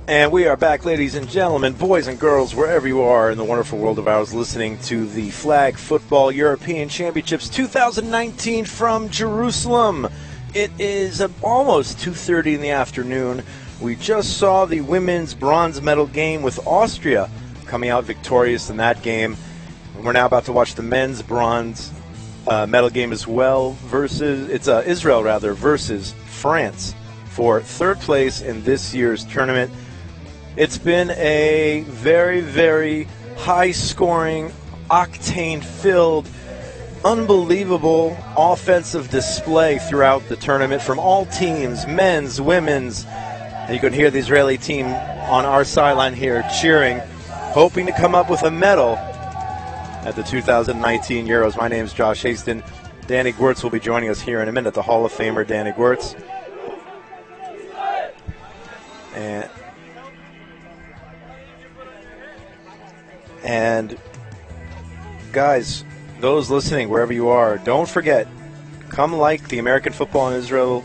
And we are back, ladies and gentlemen, boys and girls, wherever you are in the wonderful world of ours, listening to the Flag Football European Championships 2019 from Jerusalem. It is almost 2:30 in the afternoon. We just saw the women's bronze medal game with Austria coming out victorious in that game. We're now about to watch the men's bronze medal game as well. Israel versus France for third place in this year's tournament. It's been a very, very high-scoring, octane-filled, unbelievable offensive display throughout the tournament from all teams, men's, women's. And you can hear the Israeli team on our sideline here cheering, hoping to come up with a medal at the 2019 Euros. My name is Josh Haston. Danny Gwirtz will be joining us here in a minute, the Hall of Famer Danny Gwirtz. And guys, those listening, wherever you are, don't forget, come like the American Football in Israel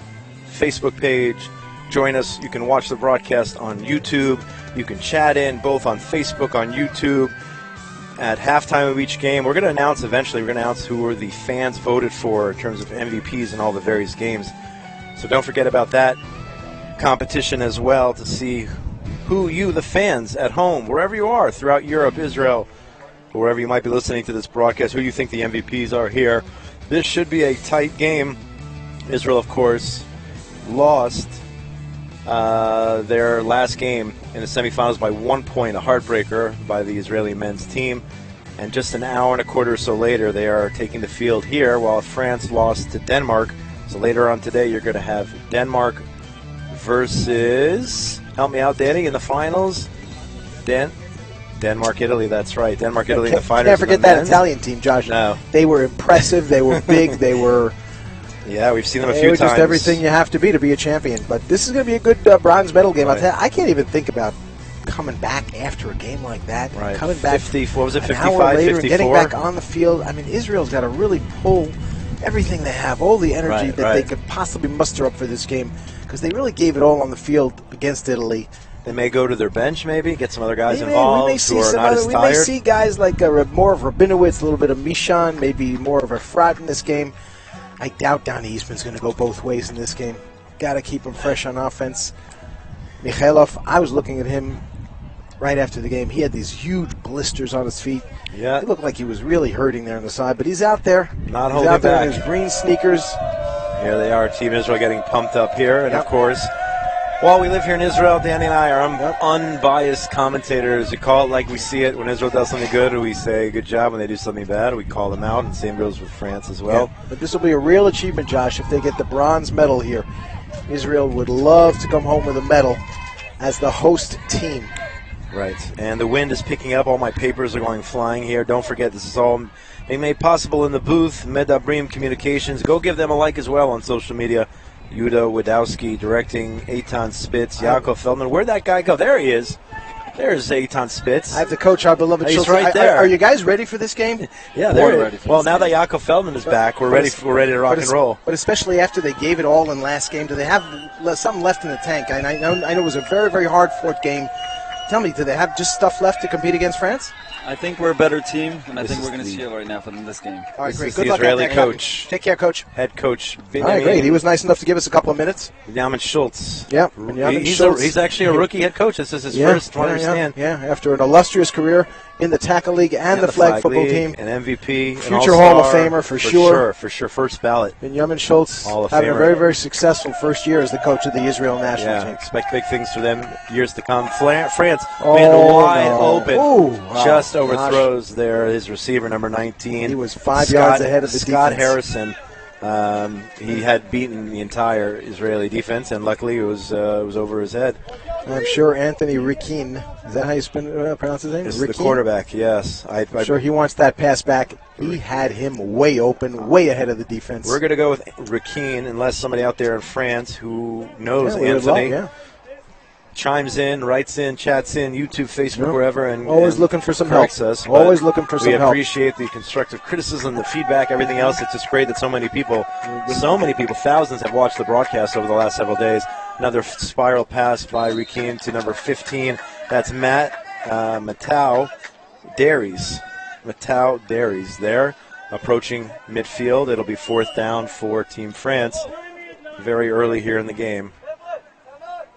Facebook page. Join us. You can watch the broadcast on YouTube. You can chat in both on Facebook, on YouTube. At halftime of each game, we're going to announce who are the fans voted for in terms of MVPs in all the various games. So don't forget about that competition as well to see who you, the fans at home, wherever you are throughout Europe, Israel, or wherever you might be listening to this broadcast, who you think the MVPs are here. This should be a tight game. Israel, of course, lost their last game in the semifinals by 1 point, a heartbreaker by the Israeli men's team. And just an hour and a quarter or so later, they are taking the field here while France lost to Denmark. So later on today, you're going to have Denmark versus, help me out, Danny, in the finals. Denmark, Italy, that's right. Denmark, Italy in the finals. Can't forget that Italian team, Josh. No. They were impressive. They were big. They were... Yeah, we've seen them a few times. Just everything you have to be a champion. But this is going to be a good bronze medal game. Right. I can't even think about coming back after a game like that. Right. Coming back 55, an hour later 54? And getting back on the field. I mean, Israel's got to really pull everything they have, all the energy that they could possibly muster up for this game, because they really gave it all on the field against Italy. They may go to their bench, maybe get some other guys involved who are not as tired. We may see guys like more of Rabinowitz, a little bit of Mishan, maybe more of a Frat in this game. I doubt Donnie Eastman's going to go both ways in this game. Got to keep him fresh on offense. Mikhailov, I was looking at him right after the game. He had these huge blisters on his feet. Yeah, it looked like he was really hurting there on the side, but he's out there. Not holding back. He's out there in his green sneakers. Here they are, Team Israel getting pumped up here. And, of course, while we live here in Israel, Danny and I are unbiased commentators. We call it like we see it. When Israel does something good, we say good job. When they do something bad, we call them out. And same goes with France as well. Yeah. But this will be a real achievement, Josh, if they get the bronze medal here. Israel would love to come home with a medal as the host team. Right. And the wind is picking up. All my papers are going flying here. Don't forget, this is all being made possible in the booth. Medabrim Communications. Go give them a like as well on social media. Yuda Wadowski directing, Eitan Spitz, Yaakov Feldman. Where'd that guy go? There he is. There's Eitan Spitz. I have to coach our beloved He's Schultz. right there. Are you guys ready for this game? Yeah, they're ready. Well, now that Yaakov Feldman is back, we're ready to rock and roll. But especially after they gave it all in last game, do they have something left in the tank? I know it was a very, very hard-fought game. Tell me, do they have just stuff left to compete against France? I think we're a better team, and I think we're going to see it right now from this game. All right, great. Good luck, Israeli coach. Take care, Coach. Head coach. All right, great. He was nice enough to give us a couple of minutes. Binyamin Schultz. Yep. He's actually a rookie head coach. This is his first, from what I understand. Yeah, after an illustrious career in the tackle league and the flag football team. An MVP. Future Hall of Famer for sure. For sure. First ballot. Binyamin Schultz having a very, very successful first year as the coach of the Israel national team. Expect big things for them years to come. France, wide open. Just overthrows his receiver, number 19. He was 5 yards ahead of the Scott defense. Harrison. He had beaten the entire Israeli defense, and luckily it was over his head. I'm sure Anthony Rikin, is that how you pronounce his name? This is the quarterback, yes. I'm sure he wants that pass back. He had him way open, way ahead of the defense. We're going to go with Rikin, unless somebody out there in France who knows Anthony chimes in, writes in, chats in, YouTube, Facebook, wherever, and always looking for some help. Us, always looking for some help. We appreciate the constructive criticism, the feedback, everything else. It's just great that so many people, thousands have watched the broadcast over the last several days. Another spiral pass by Rikim to number 15. That's Matau Dairies. Matau Dairies there, approaching midfield. It'll be 4th down for Team France very early here in the game.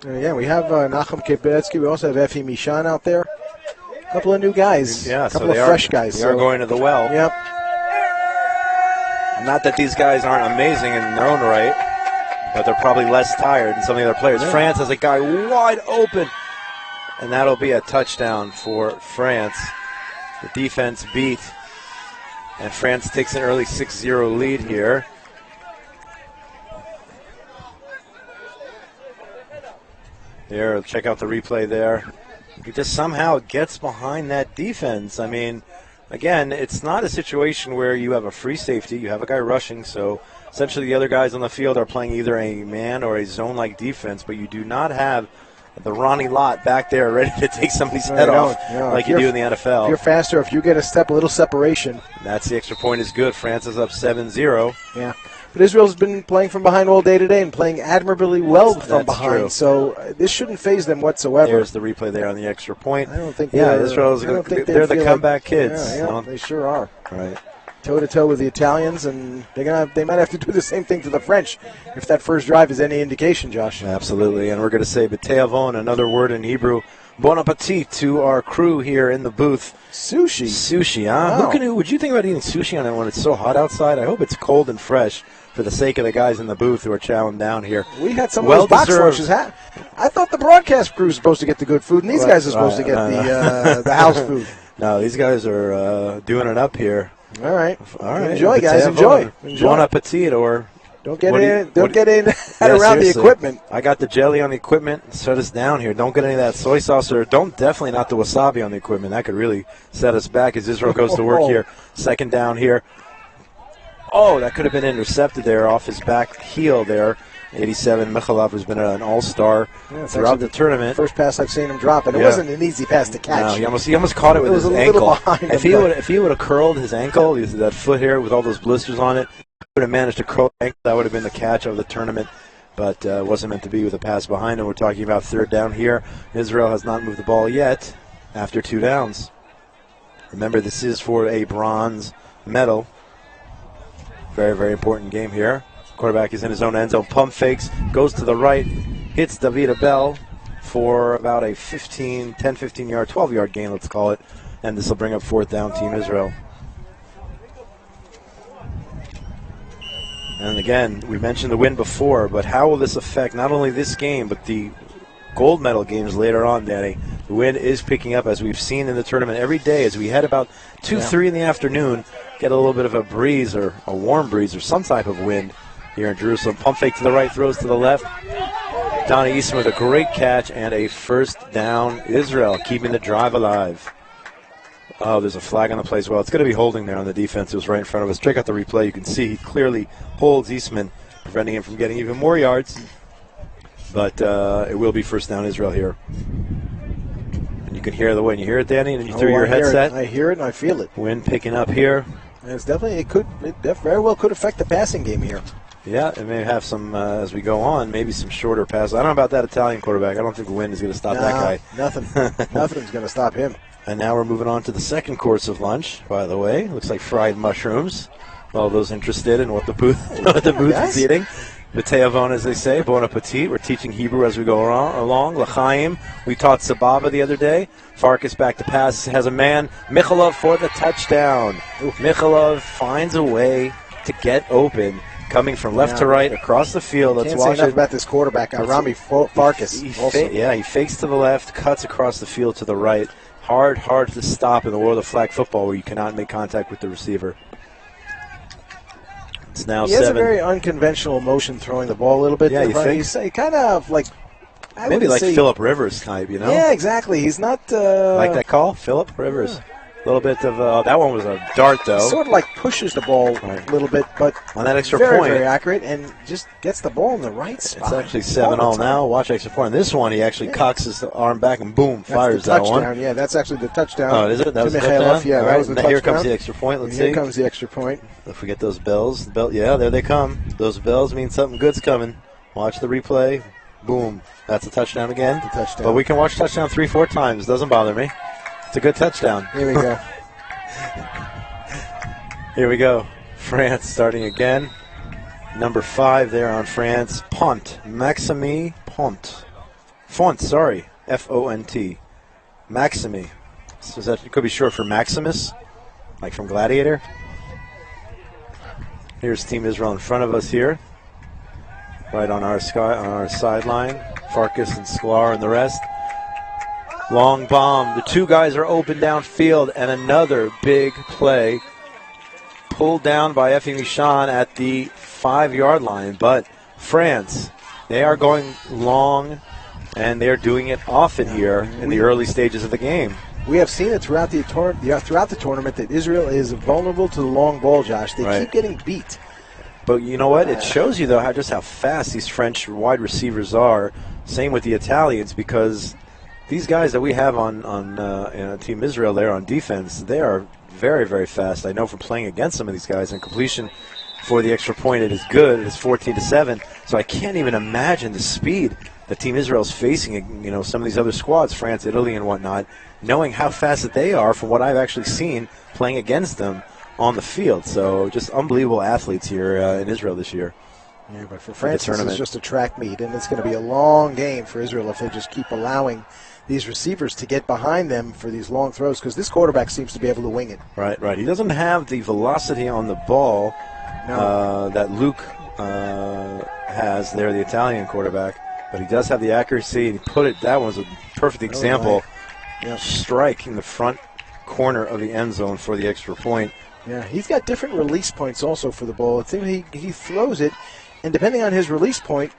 Yeah, we have Nachum Kepetsky. We also have Efi Mishan out there. A couple of new guys. Yeah, a couple of fresh guys. They are going to the well. Yep. Not that these guys aren't amazing in their own right, but they're probably less tired than some of the other players. Yeah. France has a guy wide open, and that'll be a touchdown for France. The defense beat, and France takes an early 6-0 lead here. There, check out the replay there. He just somehow gets behind that defense. I mean, again, it's not a situation where you have a free safety. You have a guy rushing, so essentially the other guys on the field are playing either a man or a zone-like defense, but you do not have the Ronnie Lott back there ready to take somebody's head off like you do in the NFL. If you're faster, if you get a little separation. That's the extra point is good. France is up 7-0. Yeah. But Israel's been playing from behind all day today and playing admirably well from behind. True. So this shouldn't faze them whatsoever. There's the replay there on the extra point. I don't think Israel's they're the comeback kids. Yeah, they sure are. Right. Toe-to-toe with the Italians, and they might have to do the same thing to the French if that first drive is any indication, Josh. Absolutely, and we're going to say B'teavon, another word in Hebrew. Bon appetit to our crew here in the booth. Sushi. Sushi, huh? Wow. Would you think about eating sushi on it when it's so hot outside? I hope it's cold and fresh for the sake of the guys in the booth who are chowing down here. We had some of those box lunches. I thought the broadcast crew was supposed to get the good food, and these guys are supposed to get the house food. No, these guys are doing it up here. All right. Enjoy, guys. Enjoy. Bon appetit, or don't get in around the equipment. I got the jelly on the equipment. Set us down here. Don't get any of that soy sauce, or definitely not the wasabi on the equipment. That could really set us back as Israel goes to work here. 2nd down here. Oh, that could have been intercepted there off his back heel there. 87, Mikhailov has been an all-star throughout the tournament. First pass I've seen him drop, and it wasn't an easy pass to catch. No, he almost caught it with his ankle. If he would have curled his ankle, that foot here with all those blisters on it, he would have managed to curl the ankle. That would have been the catch of the tournament, but it wasn't meant to be with a pass behind him. We're talking about 3rd down here. Israel has not moved the ball yet after 2 downs. Remember, this is for a bronze medal. Very, very important game here. Quarterback is in his own end zone. Pump fakes, goes to the right, hits David Abel for about a 10-15-yard, 12-yard gain, let's call it. And this will bring up 4th down, Team Israel. And again, we mentioned the win before, but how will this affect not only this game, but the gold medal games later on, Danny? The wind is picking up, as we've seen in the tournament every day. As we head about 2-3 in the afternoon, get a little bit of a breeze or a warm breeze or some type of wind here in Jerusalem. Pump fake to the right, throws to the left. Donnie Easton with a great catch and a 1st down. Israel keeping the drive alive. Oh, there's a flag on the play as well. It's going to be holding there on the defense. It was right in front of us. Check out the replay. You can see he clearly holds Eastman, preventing him from getting even more yards. But it will be 1st down Israel here. And you can hear the wind. You hear it, Danny? And you through your headset? I hear it and I feel it. Wind picking up here. And it very well could affect the passing game here. Yeah, it may have some, as we go on, maybe some shorter passes. I don't know about that Italian quarterback. I don't think the wind is going to stop that guy. Nothing's going to stop him. And now we're moving on to the 2nd course of lunch, by the way. Looks like fried mushrooms. All those interested in what the booth is eating. B'teavon, as they say, bon appetit. We're teaching Hebrew as we go along. L'chaim. We taught Sababa the other day. Farkas back to pass. Has a man. Mikhailov for the touchdown. Mikhailov finds a way to get open. Coming from left to right across the field. Let's watch enough about this quarterback, Rami Farkas. He fakes to the left, cuts across the field to the right. Hard to stop in the world of flag football where you cannot make contact with the receiver. It's now 7. He has a very unconventional motion throwing the ball a little bit. Yeah, you think? He's kind of like... Maybe like Phillip Rivers type, you know? Yeah, exactly. He's not... like that call? Phillip Rivers. A little bit of that one was a dart, though. Sort of like pushes the ball a little bit, but on that extra very, point, very accurate, and just gets the ball in the right spot. It's actually 7-all now. Watch extra point. This one, he actually cocks his arm back and boom, fires that one. Yeah, that's actually the touchdown. Oh, is it? That was the touchdown? Yeah, that was the touchdown. Here comes the extra point. Let's see. Here comes the extra point. If we get those bells, yeah, there they come. Those bells mean something good's coming. Watch the replay. Boom. That's a touchdown again. The touchdown. But we can watch touchdown 3-4 times. Doesn't bother me. It's a good touchdown. Here we go. Here we go. France starting again. Number 5 there on France. Pont. Maxime Pont. Font, sorry. F-O-N-T. Maxime. So it could be short for Maximus, like from Gladiator. Here's Team Israel in front of us here. Right on our sideline. Farkas and Sklar and the rest. Long bomb. The two guys are open downfield, and another big play. Pulled down by Effie Michon at the 5-yard line. But France, they are going long, and they're doing it often here in the early stages of the game. We have seen it throughout the tournament that Israel is vulnerable to the long ball, Josh. They keep getting beat. But you know what? It shows you, though, just how fast these French wide receivers are. Same with the Italians, because these guys that we have on Team Israel there on defense, they are very, very fast. I know from playing against some of these guys, and completion for the extra point, it is good. It is 14-7. So I can't even imagine the speed that Team Israel is facing, some of these other squads, France, Italy, and whatnot, knowing how fast that they are from what I've actually seen playing against them on the field. So just unbelievable athletes here in Israel this year. Yeah, but for France, this is just a track meet, and it's going to be a long game for Israel if they just keep allowing these receivers to get behind them for these long throws, because this quarterback seems to be able to wing it. Right. He doesn't have the velocity on the ball that Luke has there, the Italian quarterback, but he does have the accuracy, and that was a perfect example. Yep. Strike in the front corner of the end zone for the extra point. Yeah, he's got different release points also for the ball. I think he throws it, and depending on his release point,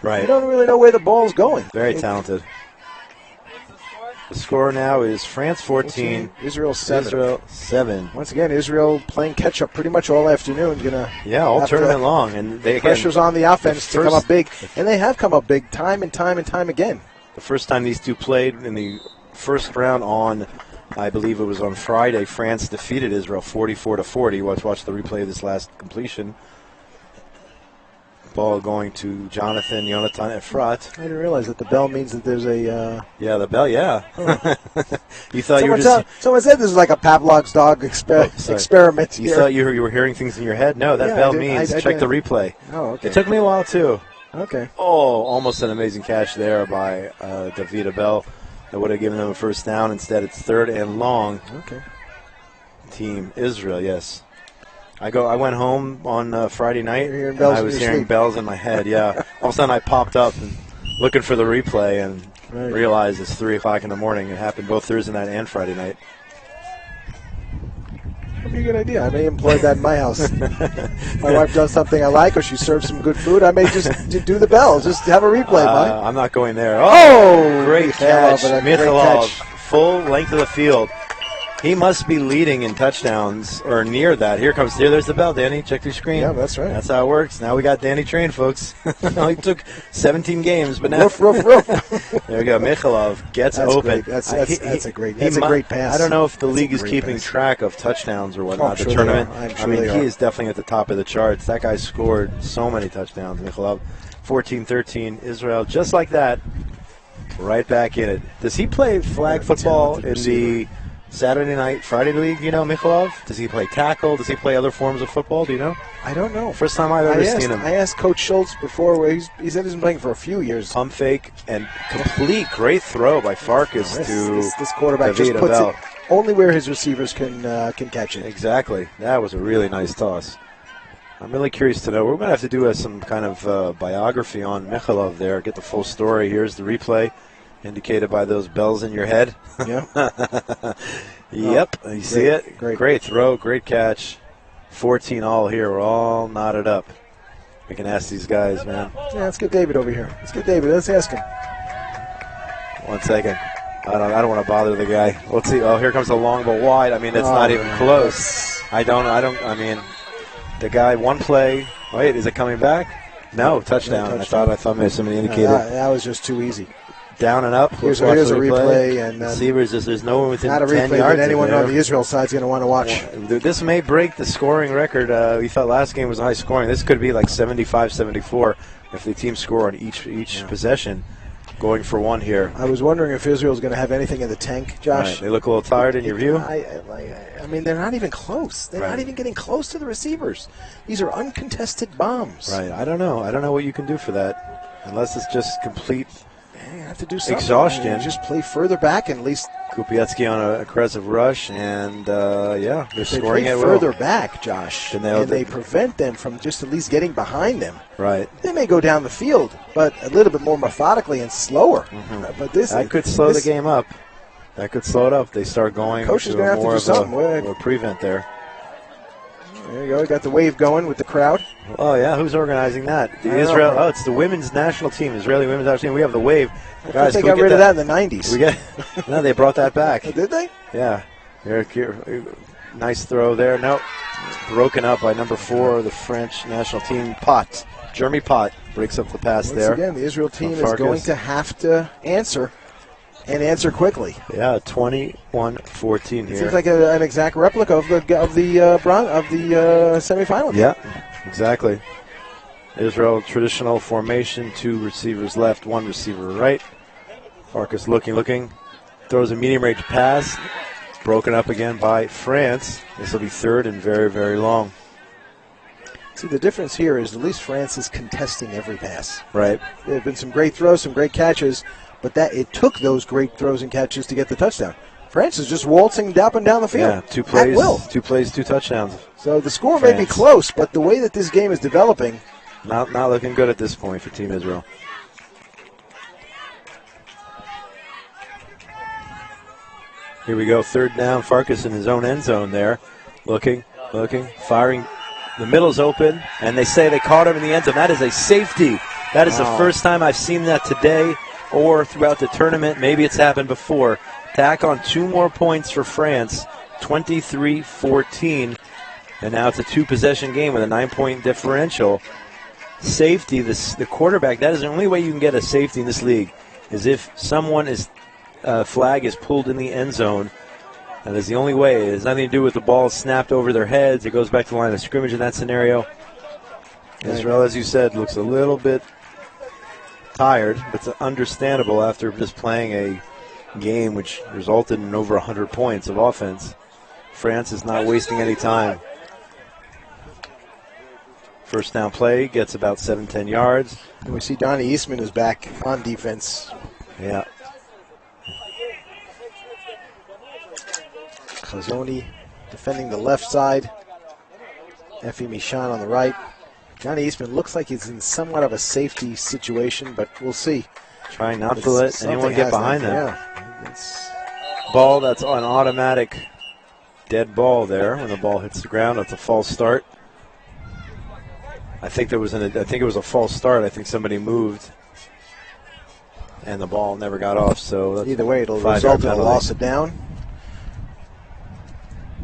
you don't really know where the ball's going. Very talented. The score now is France 14, Israel 7. Israel 7. Once again, Israel playing catch-up pretty much all afternoon. All tournament long. And pressure's on the offense to come up big. And they have come up big time and time and time again. The first time these two played in the first round on, I believe it was on Friday, France defeated Israel 44-40. Let's watch the replay of this last completion. Ball going to Jonathan Efrat. I didn't realize that the bell means that there's a... the bell, Oh. You thought you were just... Someone said this was like a Pavlov's dog experiment. You thought you were hearing things in your head? No, that bell means check the replay. Oh, okay. It took me a while, too. Okay. Oh, almost an amazing catch there by David Abel. That would have given them a first down. Instead, it's 3rd and long. Okay. Team Israel, yes. I went home on Friday night, and I was hearing bells in my head, All of a sudden, I popped up and looking for the replay and realized it's 3 o'clock in the morning. It happened both Thursday night and Friday night. That'd be a good idea. I may employ that in my house. My wife does something I like, or she serves some good food, I may just do the bell. Just have a replay, Mike. I'm not going there. Oh, great catch. Mikhailov, full length of the field. He must be leading in touchdowns or near that. There's the bell, Danny. Check your screen. Yeah, that's right. That's how it works. Now we got Danny trained, folks. He took 17 games, but now. Roof. There we go. Mikhailov gets open. Great. That's a great pass. I don't know if the league is keeping track of touchdowns or whatnot. The tournament. He is definitely at the top of the charts. That guy scored so many touchdowns. Mikhailov, 14-13. Israel, just like that, right back in it. Does he play flag football in the Saturday night, Friday league, Mikhailov? Does he play tackle? Does he play other forms of football? Do you know? I don't know. First time I've ever seen him. I asked Coach Schultz before, where he said he's been playing for a few years. Pump fake and complete great throw by Farkas to this quarterback David just puts Abel. it only where his receivers can catch it. Exactly. That was a really nice toss. I'm really curious to know. We're going to have to do some kind of biography on Mikhailov there, get the full story. Here's the replay. Indicated by those bells in your head. Yeah. Yep. You see it? Great throw. Great catch. 14 all here. We're all knotted up. We can ask these guys, man. Yeah, let's get David over here. Let's ask him. 1 second. I don't want to bother the guy. Let's see. Oh, here comes the long but wide. I mean, it's not even close. I mean, the guy, one play. Wait, is it coming back? No, touchdown. I thought maybe somebody indicated. That was just too easy. Down and up. Here's a replay. And receivers, there's no one within 10 yards. Not a replay that anyone on the Israel side is going to want to watch. This may break the scoring record. We thought last game was high scoring. This could be like 75-74. if the team score on each possession, going for one here. I was wondering if Israel's going to have anything in the tank, Josh. Right. They look a little tired in your view? I mean, they're not even close. They're not even getting close to the receivers. These are uncontested bombs. Right. I don't know. I don't know what you can do for that, unless it's just complete you have to do something. Exhaustion. I mean, just play further back and at least. Kupiecki on an aggressive rush, and they're scoring it further back, Josh, and they prevent them from just at least getting behind them. Right. They may go down the field, but a little bit more methodically and slower. Mm-hmm. But this could slow the game up. That could slow it up. They start going. Coach is going to have to do something. A prevent there. There you go. We got the wave going with the crowd. Oh, yeah. Who's organizing that? It's the women's national team, Israeli women's national team. We have the wave. Guys, they got rid of that in the 90s. No, they brought that back. Oh, did they? Yeah. Nice throw there. No. Broken up by number 4, the French national team, Pot. Jeremy Pot breaks up the pass there. Once again, the Israel team is going to have to answer. And answer quickly. Yeah, 21-14 here. It seems like an exact replica of the semifinal. Yeah, exactly. Israel traditional formation: 2 receivers left, 1 receiver right. Farkas looking, throws a medium range pass, broken up again by France. This will be third and very, very long. See, the difference here is at least France is contesting every pass. Right. There have been some great throws, some great catches. But it took those great throws and catches to get the touchdown. France is just waltzing up and down the field. Yeah, 2 plays, at will. 2 plays, 2 touchdowns. So the score may be close, but the way that this game is developing, not looking good at this point for Team Israel. Here we go, 3rd down. Farkas in his own end zone there, looking, firing. The middle's open, and they say they caught him in the end zone. That is a safety. That is the first time I've seen that today or throughout the tournament. Maybe it's happened before. Tack on 2 more points for France, 23-14. And now it's a 2-possession game with a 9-point differential. Safety, the quarterback, that is the only way you can get a safety in this league, is if someone flag is pulled in the end zone. That is the only way. It has nothing to do with the ball snapped over their heads. It goes back to the line of scrimmage in that scenario. Israel, as you said, looks a little bit tired, but it's understandable after just playing a game which resulted in over 100 points of offense. France is not wasting any time. First down play, gets about 7-10 yards. And we see Donnie Eastman is back on defense. Yeah. Khazoni defending the left side. Effie Michan on the right. Johnny Eastman looks like he's in somewhat of a safety situation, but we'll see. Trying not to let anyone get behind them. Yeah. Ball that's an automatic dead ball there. When the ball hits the ground, that's a false start. I think it was a false start. I think somebody moved, and the ball never got off. So either way, it'll result in a loss of down.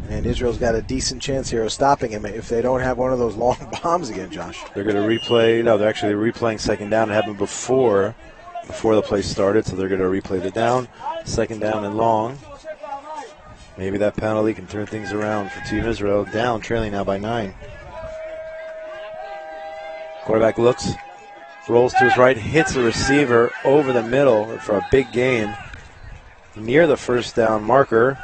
And Israel's got a decent chance here of stopping him if they don't have one of those long bombs again, Josh. They're going to replay. No, they're actually replaying 2nd down. It happened before the play started, so they're going to replay the down. 2nd down and long. Maybe that penalty can turn things around for Team Israel. Down, trailing now by 9. Quarterback looks, rolls to his right, hits the receiver over the middle for a big gain. Near the first down marker.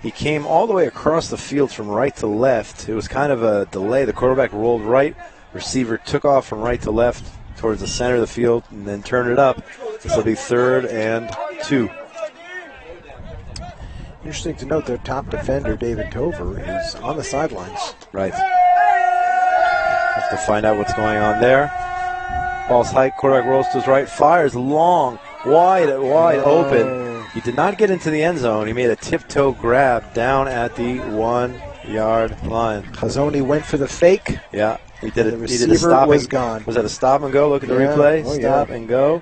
He came all the way across the field from right to left. It was kind of a delay. The quarterback rolled right. Receiver took off from right to left towards the center of the field and then turned it up. This will be 3rd and 2. Interesting to note their top defender, David Tover, is on the sidelines. Right. Have to find out what's going on there. Ball's hike. Quarterback rolls to his right. Fires long. Wide open. He did not get into the end zone. He made a tiptoe grab down at the 1-yard line. Khazoni went for the fake. Yeah, he did it. The He did a receiver was gone. Was that a stop and go? Look at the replay. Stop and go.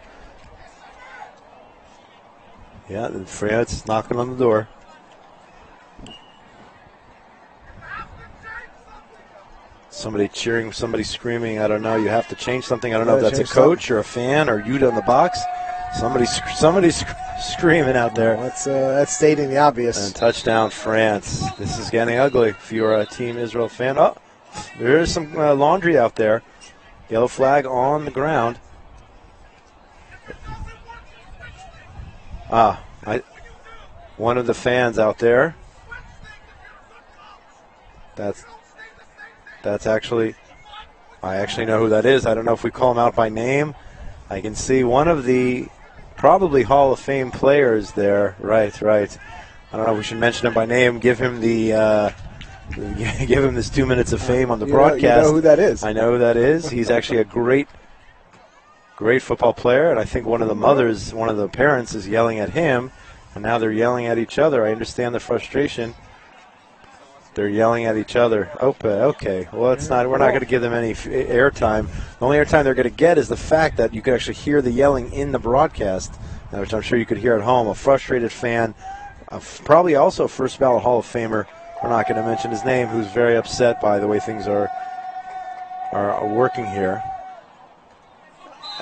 Yeah, then France knocking on the door. Somebody cheering, somebody screaming. I don't know. You have to change something. I don't know if that's a coach or a fan or you in the box. Somebody's screaming out there. That's stating the obvious. And touchdown, France. This is getting ugly if you're a Team Israel fan. Oh, there is some laundry out there. Yellow flag on the ground. One of the fans out there. That's actually, I actually know who that is. I don't know if we call him out by name. I can see one of the probably Hall of Fame players there. Right. I don't know if we should mention him by name. Give him the give him this 2 minutes of fame on the broadcast. You know who that is. I know who that is. He's actually a great football player, and I think one of the parents is yelling at him, and now they're yelling at each other. I understand the frustration. They're yelling at each other. Okay. Well, we're not going to give them any airtime. The only airtime they're going to get is the fact that you could actually hear the yelling in the broadcast, which I'm sure you could hear at home. A frustrated fan, probably also a first ballot Hall of Famer. We're not going to mention his name, who's very upset by the way things are working here.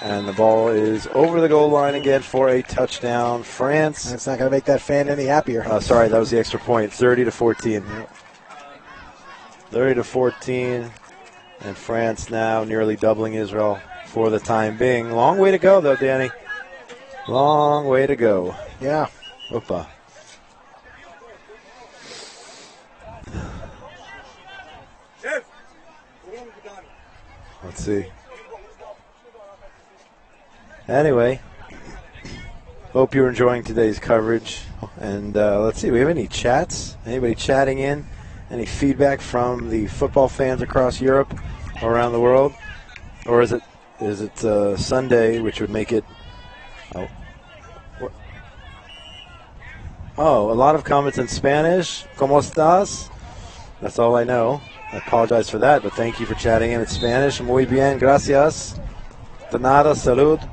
And the ball is over the goal line again for a touchdown. France. That's not going to make that fan any happier. Sorry, that was the extra point. 30-14. 30-14. And France now nearly doubling Israel for the time being. Long way to go, though, Danny. Long way to go. Yeah. Opa. Let's see. Anyway, hope you're enjoying today's coverage. And let's see, we have any chats? Anybody chatting in? Any feedback from the football fans across Europe or around the world? Or is it Sunday, which would make it... Oh, a lot of comments in Spanish. ¿Cómo estás? That's all I know. I apologize for that, but thank you for chatting in Spanish. Muy bien, gracias. De nada, salud.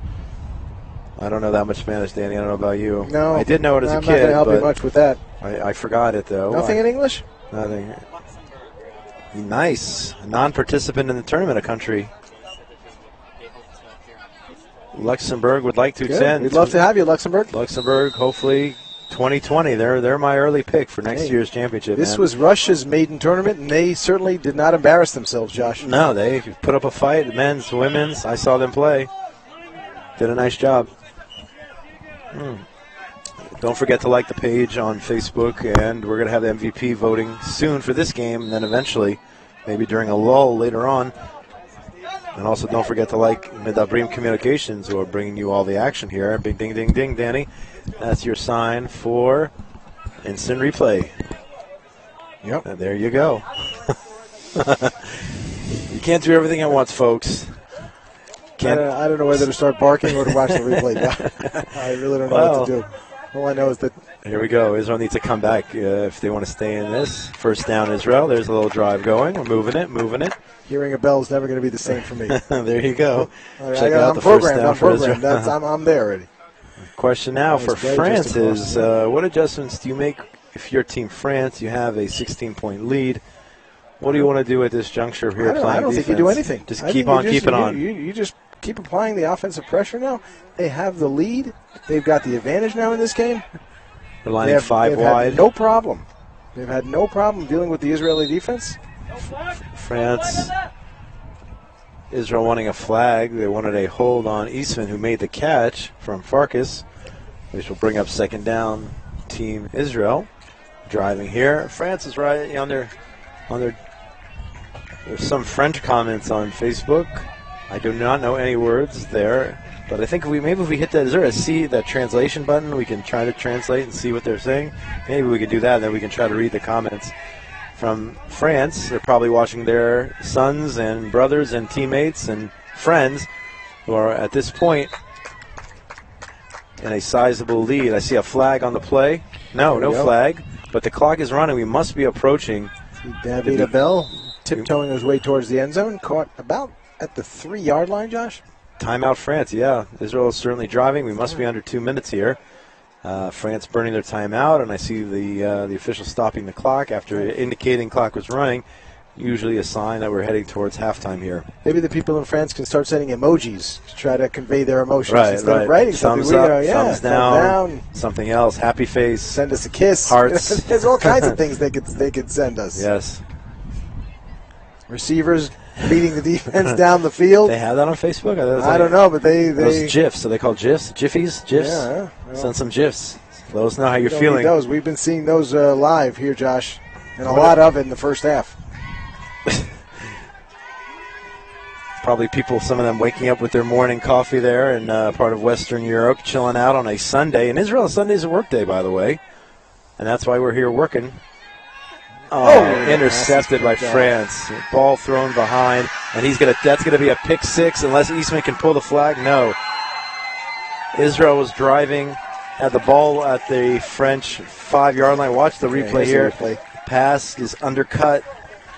I don't know that much Spanish, Danny. I don't know about you. No. I did know it as a kid. I'm not going to help you much with that. I forgot it, though. Nothing in English? Nothing. Nice. A non-participant in the tournament, a country. Luxembourg would like to extend. We'd love to have you, Luxembourg. Luxembourg, hopefully 2020. They're my early pick for next year's championship. This was Russia's maiden tournament, and they certainly did not embarrass themselves, Josh. No, they put up a fight, men's, women's. I saw them play. Did a nice job. Don't forget to like the page on Facebook, and we're going to have the MVP voting soon for this game, and then eventually, maybe during a lull later on. And also don't forget to like Medabrim Communications, who are bringing you all the action here. Bing, ding, ding, ding, Danny. That's your sign for instant replay. Yep. And there you go. You can't do everything at once, folks. I don't know whether to start barking or to watch the replay. I really don't know what to do. All I know is that... Here we go. Israel needs to come back if they want to stay in this. First down, Israel. There's a little drive going. We're moving it. Hearing a bell is never going to be the same for me. There you go. Check out the first down for Israel. I'm there already. Question now for France is, what adjustments do you make if you're Team France? You have a 16-point lead. What do you want to do at this juncture here playing defense? I don't think you do anything. Just keep on keeping on. You just keep applying the offensive pressure now. They have the lead. They've got the advantage now in this game. They're lining five wide. Had no problem. They've had no problem dealing with the Israeli defense. France, Israel wanting a flag. They wanted a hold on Eastman, who made the catch from Farkas, which will bring up second down. Team Israel driving here. France is right on their. There's some French comments on Facebook. I do not know any words there, but I think if we hit that, is there that translation button? We can try to translate and see what they're saying. Maybe we could do that, and then we can try to read the comments from France. They're probably watching their sons and brothers and teammates and friends who are at this point in a sizable lead. I see a flag on the play. No flag, but the clock is running. We must be approaching. David Abel tiptoeing his way towards the end zone, caught about at the 3-yard line, Josh. Timeout France, yeah. Israel is certainly driving. We must be under 2 minutes here. France burning their timeout, and I see the official stopping the clock after indicating clock was running. Usually a sign that we're heading towards halftime here. Maybe the people in France can start sending emojis to try to convey their emotions instead of writing thumbs something. Up, thumbs down, something else, happy face. Send us a kiss. Hearts. There's all kinds of things they could send us. Yes. Receivers beating the defense down the field. They have that on Facebook? I don't know, but they those GIFs. So they call GIFs? Jiffies? GIFs? Yeah. Well, send some GIFs. Let us know how you're don't feeling. need those. We've been seeing those live here, Josh, and a lot of it in the first half. Probably people, some of them waking up with their morning coffee there in part of Western Europe, chilling out on a Sunday. In Israel, Sunday's a work day, by the way, and that's why we're here working. Oh, intercepted by France. Ball thrown behind, and that's gonna be a pick six unless Eastman can pull the flag. No. Israel was driving, had the ball at the French 5-yard line. Watch the replay here. Pass is undercut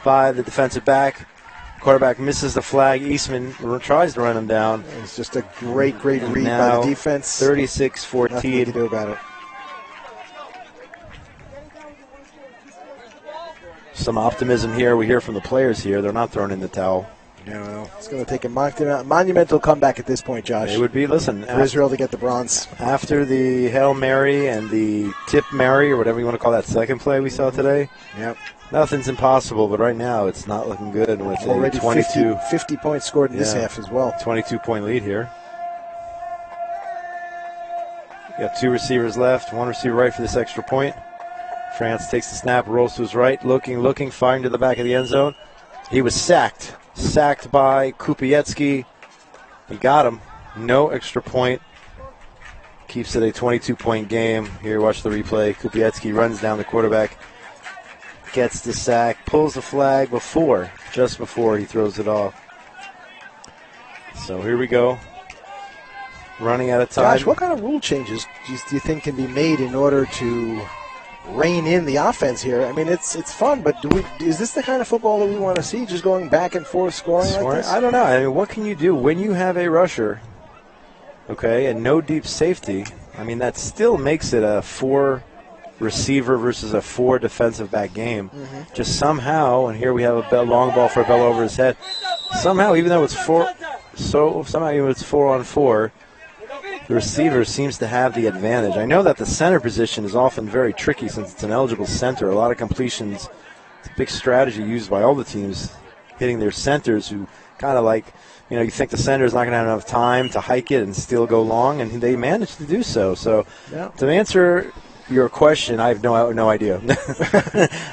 by the defensive back. Quarterback misses the flag. Eastman tries to run him down. It's just a great read by the defense. 36-14. Nothing to do about it. Some optimism here. We hear from the players here. They're not throwing in the towel. No, it's going to take a monumental comeback at this point, Josh. It would be, listen, for Israel to get the bronze. After the Hail Mary and the Tip Mary, or whatever you want to call that second play we saw today. Yep. Nothing's impossible, but right now it's not looking good with already a 22. 50 points scored in this half as well. 22-point lead here. Got 2 receivers left, 1 receiver right for this extra point. France takes the snap, rolls to his right, looking, firing to the back of the end zone. He was sacked by Kupiecki. He got him. No extra point. Keeps it a 22-point game. Here, watch the replay. Kupiecki runs down the quarterback. Gets the sack, pulls the flag just before he throws it off. So here we go. Running out of time. Josh, what kind of rule changes do you think can be made in order to rein in the offense here? I mean, it's fun, but is this the kind of football that we want to see, just going back and forth scoring like this? I don't know. I mean, what can you do when you have a rusher, okay, and no deep safety? I mean, that still makes it a 4 receiver versus a 4 defensive back game. Mm-hmm. Just somehow, and here we have a long ball for Bell over his head. Somehow, even though it's 4 on 4, the receiver seems to have the advantage. I know that the center position is often very tricky since it's an eligible center. A lot of completions, it's a big strategy used by all the teams, hitting their centers who kind of like, you think the center is not going to have enough time to hike it and still go long, and they managed to do so. So to answer your question, I have no idea.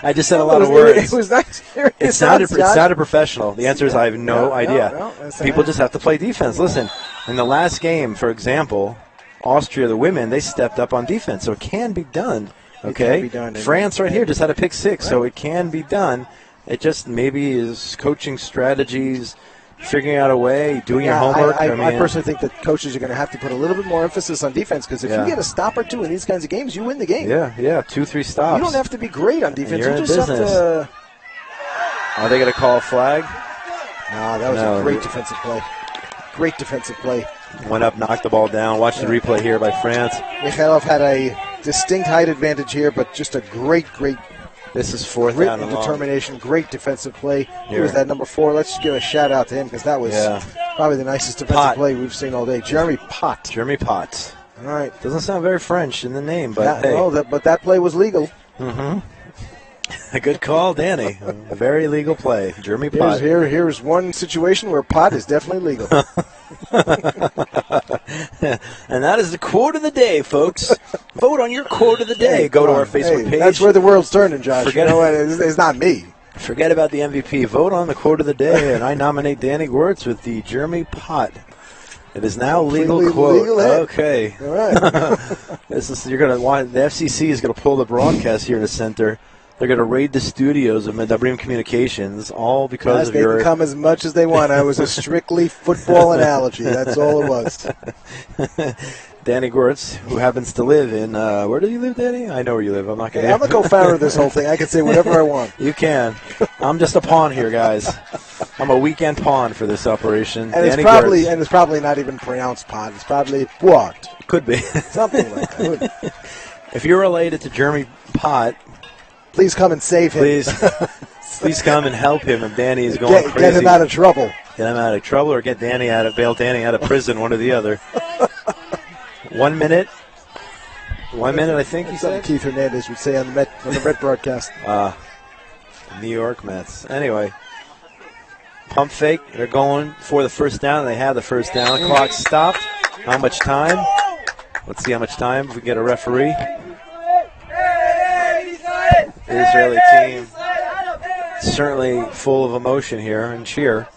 I just said a lot of words. It was not serious. It sounded professional. The answer is I have no idea. People just have to play defense. Listen, in the last game, for example, Austria, the women, they stepped up on defense, so it can be done. Okay, it can be done, France right here just had a pick 6, so it can be done. It just maybe is coaching strategies, figuring out a way, doing your homework. I personally think that coaches are going to have to put a little bit more emphasis on defense, because if you get a stop or 2 in these kinds of games, you win the game. Yeah, 2-3 stops. You don't have to be great on defense. You just have to. Are they going to call a flag? No, that was a great defensive play. Great defensive play. Went up, knocked the ball down. Watch the replay here by France. Mikhailov had a distinct height advantage here, but just a great. This is 4th great down and determination, great defensive play. Here's that number 4. Let's just give a shout out to him, because that was probably the nicest defensive play we've seen all day. Jeremy Pott. Jeremy Pott. All right. Doesn't sound very French in the name, but hey. No, but that play was legal. Mm-hmm. A good call, Danny. A very legal play. Jeremy Pott. Here's one situation where Pott is definitely legal. And that is the quote of the day, folks. Vote on your quote of the day. Go to our Facebook page. That's where the world's turning, Josh. It's not me. Forget about the MVP. Vote on the quote of the day, and I nominate Danny Gewirtz with the Jeremy Pott. It is now legal quote. Okay. All right. You're going to want the FCC is going to pull the broadcast here in the center. They're going to raid the studios of Medabrim Communications, all because of your... They can come as much as they want. I was a strictly football analogy. That's all it was. Danny Gewirtz, who happens to live in... where do you live, Danny? I know where you live. I'm not going to... I'm the co-founder of this whole thing. I can say whatever I want. You can. I'm just a pawn here, guys. I'm a weekend pawn for this operation. And it's probably not even pronounced pod. It's probably Puat. Could be. Something like that. If you're related to Jeremy Pott... Please come and save him. Please come and help him if Danny is going crazy. Get him out of trouble. Get him out of trouble, or bail Danny out of prison, one or the other. 1 minute. 1 minute, I think he said. Keith Hernandez would say on the Met broadcast. New York Mets. Anyway, Pump fake. They're going for the first down. They have the first down. Clock stopped. How much time? Let's see how much time if we get a referee. The Israeli team certainly full of emotion here and cheer.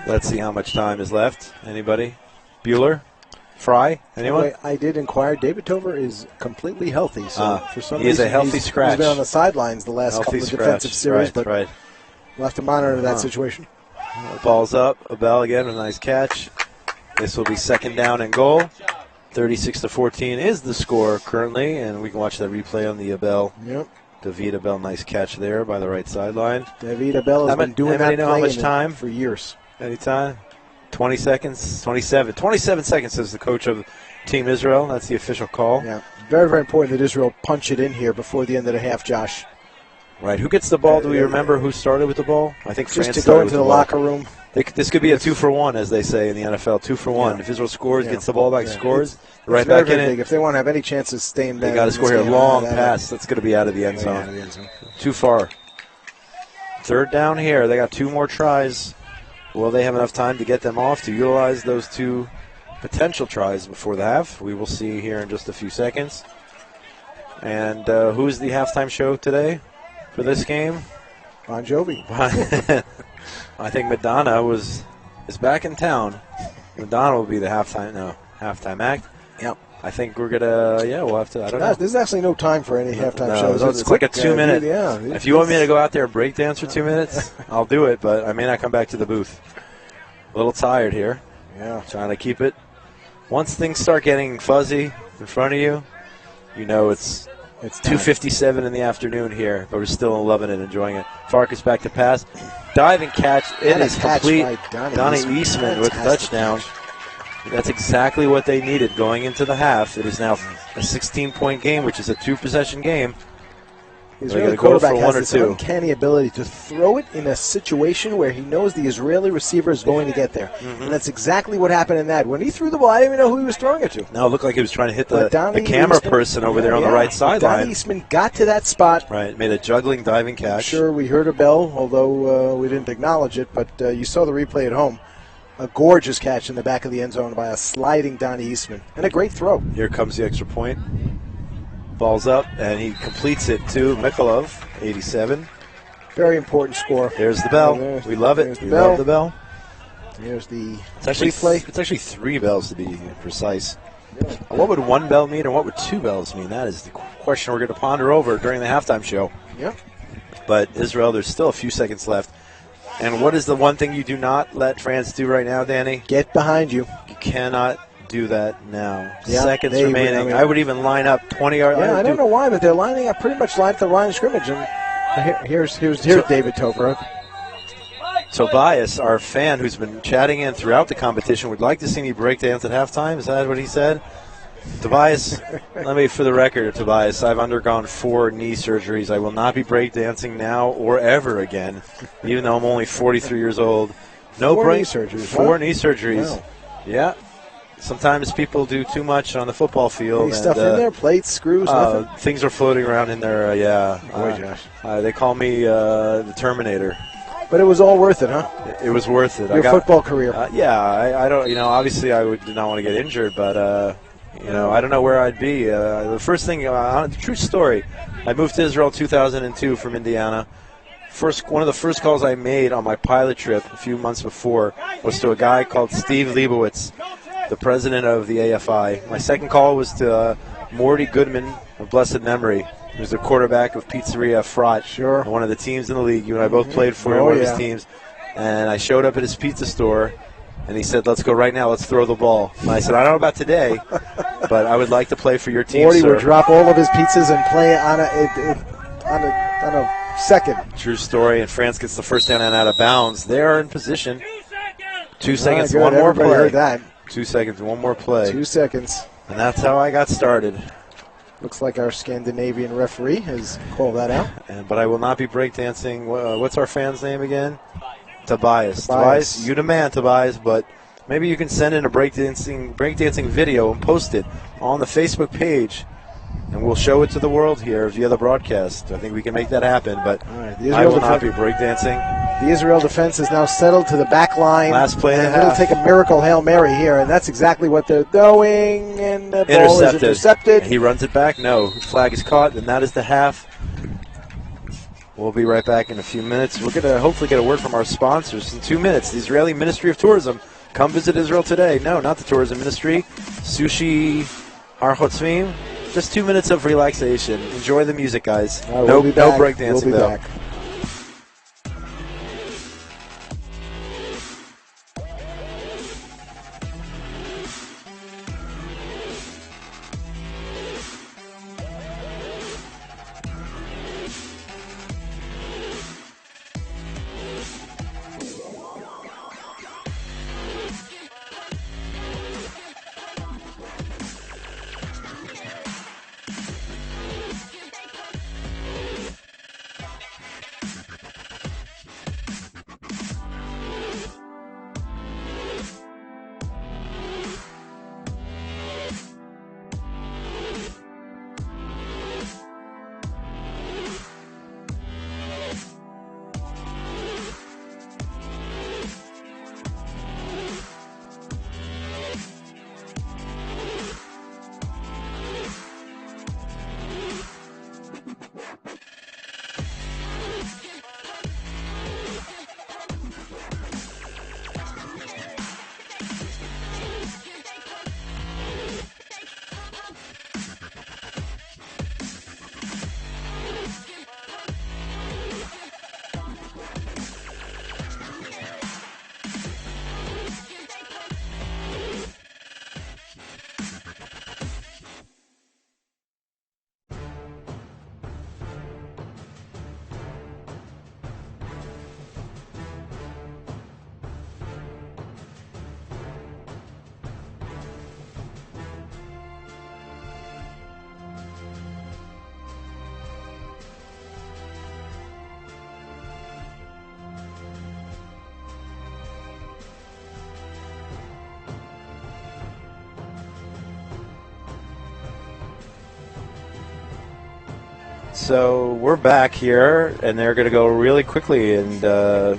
Let's see how much time is left. Anybody? Bueller? Fry? Anyone? Anyway, I did inquire. David Tover is completely healthy, so for some he is reason a healthy scratch. He's been on the sidelines the last couple of defensive series, but we'll have to monitor that situation. Ball's up. Abel again with a nice catch. This will be second down and goal. 36-14 is the score currently, and we can watch that replay on the Abel. Yep. David Abel, nice catch there by the right sideline. David Abel has been doing that how much time for years. Any time? 20 seconds? 27. 27 seconds, says the coach of Team Israel. That's the official call. Yeah, very, very important that Israel punch it in here before the end of the half, Josh. Right. Who gets the ball? Do we remember who started with the ball? I think France just to go into the locker room. This could be a 2-for-1, as they say in the NFL. 2-for-1. Yeah. If Israel scores, gets the ball back, scores, it's right very, back very in big. it. If they want to have any chance of staying They got to score here. Long pass. That's going to be out of the end zone. Out of the end zone. Too far. Third down here. They got 2 more tries. Will they have enough time to get them off to utilize those 2 potential tries before the half? We will see here in just a few seconds. And who's the halftime show today for this game? Bon Jovi. I think Madonna is back in town. Madonna will be the halftime act. Yep. I think we're gonna we'll have to. I don't know. There's actually no time for any halftime shows. It's like a 2-minute. Yeah. If you want me to go out there and break dance for 2 minutes, I'll do it. But I may not come back to the booth. A little tired here. Yeah. Trying to keep it. Once things start getting fuzzy in front of you, you know it's 2:57 in the afternoon here, but we're still loving it, enjoying it. Farkas back to pass. Diving catch. It is complete. Donnie Eastman with the touchdown. That's exactly what they needed going into the half. It is now a 16-point game, which is a 2-possession game. The Israeli quarterback has this uncanny ability to throw it in a situation where he knows the Israeli receiver is going to get there. Mm-hmm. And that's exactly what happened in that. When he threw the ball, I didn't even know who he was throwing it to. No, it looked like he was trying to hit the camera person over there on the right sideline. Donnie Eastman got to that spot. Right, made a juggling diving catch. I'm sure we heard a bell, although we didn't acknowledge it, but you saw the replay at home. A gorgeous catch in the back of the end zone by a sliding Donnie Eastman. And a great throw. Here comes the extra point. Ball's up, and he completes it to Mikhailov, 87. Very important score. There's the bell. We love it. We love the bell. There's the replay. It's actually 3 bells to be precise. Really? What would 1 bell mean, and what would 2 bells mean? That is the question we're going to ponder over during the halftime show. Yep. But Israel, there's still a few seconds left. And what is the one thing you do not let France do right now, Danny? Get behind you. You cannot do that now. Yeah, seconds remaining. I would even line up 20 yards. Yeah, I don't know why, but they're lining up pretty much lined up the line of scrimmage. And here's David Tover. Tobias, our fan who's been chatting in throughout the competition, would like to see me break dance at halftime. Is that what he said? Tobias, let me, for the record, Tobias, I've undergone 4 knee surgeries. I will not be breakdancing now or ever again, even though I'm only 43 years old. No 4 knee surgeries. 4 knee surgeries. Wow. Yeah. Sometimes people do too much on the football field. Any stuff in there? Plates, screws, nothing? Things are floating around in there, Boy, Josh. They call me the Terminator. But it was all worth it, huh? It was worth it. Your football career. I don't, obviously I did not want to get injured, but, I don't know where I'd be. The first thing, true story, I moved to Israel 2002 from Indiana. One of the first calls I made on my pilot trip a few months before was to a guy called Steve Leibowitz, the president of the AFI. My second call was to Morty Goodman of blessed memory, who's the quarterback of Pizzeria Frat, one of the teams in the league. You and I both played for one of his teams. And I showed up at his pizza store, and he said, "Let's go right now. Let's throw the ball." And I said, "I don't know about today, but I would like to play for your team, Morty sir." would drop all of his pizzas and play on a second. True story, and France gets the first down and out of bounds. They are in position. 2 seconds, good. one more Everybody play. Heard that. 2 seconds, one more play. 2 seconds. And that's how I got started. Looks like our Scandinavian referee has called that out. But I will not be breakdancing. What's our fan's name again? Tobias, you demand, Tobias, but maybe you can send in a breakdancing video and post it on the Facebook page, and we'll show it to the world here via the broadcast. I think we can make that happen, but I will not be breakdancing. The Israel defense is now settled to the back line. Last play of the They'll half. take a miracle Hail Mary here, and that's exactly what they're doing. And the ball is intercepted. He runs it back. No, flag is caught, and that is the half. We'll be right back in a few minutes. We're going to hopefully get a word from our sponsors in 2 minutes. The Israeli Ministry of Tourism. Come visit Israel today. No, not the tourism ministry. Sushi Har Chotzmim. Just 2 minutes of relaxation. Enjoy the music, guys. We'll be back. No breakdancing, we'll be though. back. So we're back here, and they're going to go really quickly and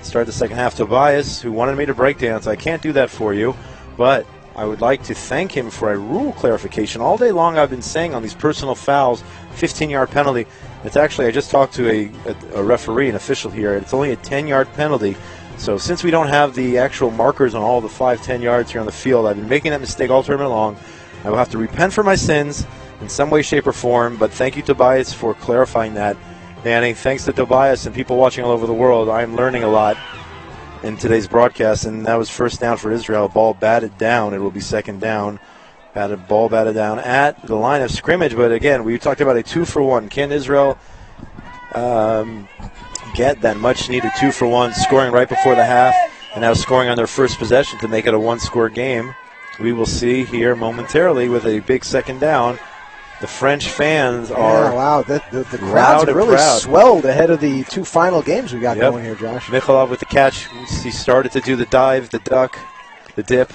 start the second half. Tobias, who wanted me to break dance, I can't do that for you, but I would like to thank him for a rule clarification. All day long I've been saying on these personal fouls, 15-yard penalty. It's actually, I just talked to a referee, an official here, it's only a 10-yard penalty. So since we don't have the actual markers on all the 5-10 yards here on the field, I've been making that mistake all tournament long. I will have to repent for my sins in some way, shape, or form, but thank you, Tobias, for clarifying that. Danny, thanks to Tobias and people watching all over the world, I'm learning a lot in today's broadcast, and that was first down for Israel. Ball batted down. It will be second down. Ball batted down at the line of scrimmage, but again, we talked about a 2-for-1. Can Israel get that much-needed 2-for-1, scoring right before the half, and now scoring on their first possession to make it a one-score game? We will see here momentarily with a big second down. The French fans are wow. The crowds have really swelled ahead of the two final games we got going here, Josh. Mikhailov with the catch. He started to do the dive, the duck, the dip,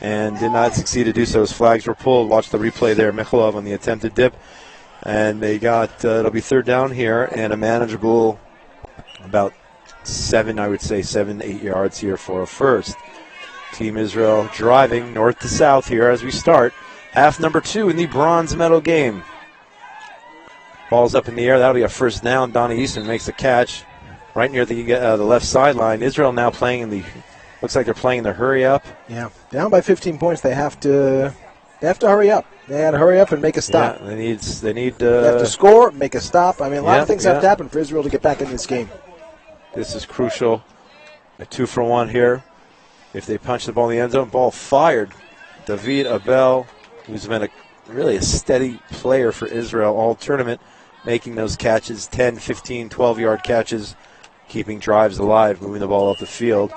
and did not succeed to do so. His flags were pulled. Watch the replay there. Mikhailov on the attempted dip. And they got, it'll be third down here and a manageable about 7, 8 yards here for a first. Team Israel driving north to south here as we start. Half number 2 in the bronze medal game. Ball's up in the air. That'll be a first down. Donnie Easton makes the catch right near the left sideline. Israel now playing in the, looks like they're playing in the hurry up. Yeah, down by 15 points. They have to hurry up. They got to hurry up and make a stop. Yeah, they need. They have to score, make a stop. I mean, a lot of things have to happen for Israel to get back in this game. This is crucial. A 2-for-1 here. If they punch the ball in the end zone, ball fired. David Abel, who's been really a steady player for Israel all tournament, making those catches, 10, 15, 12-yard catches, keeping drives alive, moving the ball off the field.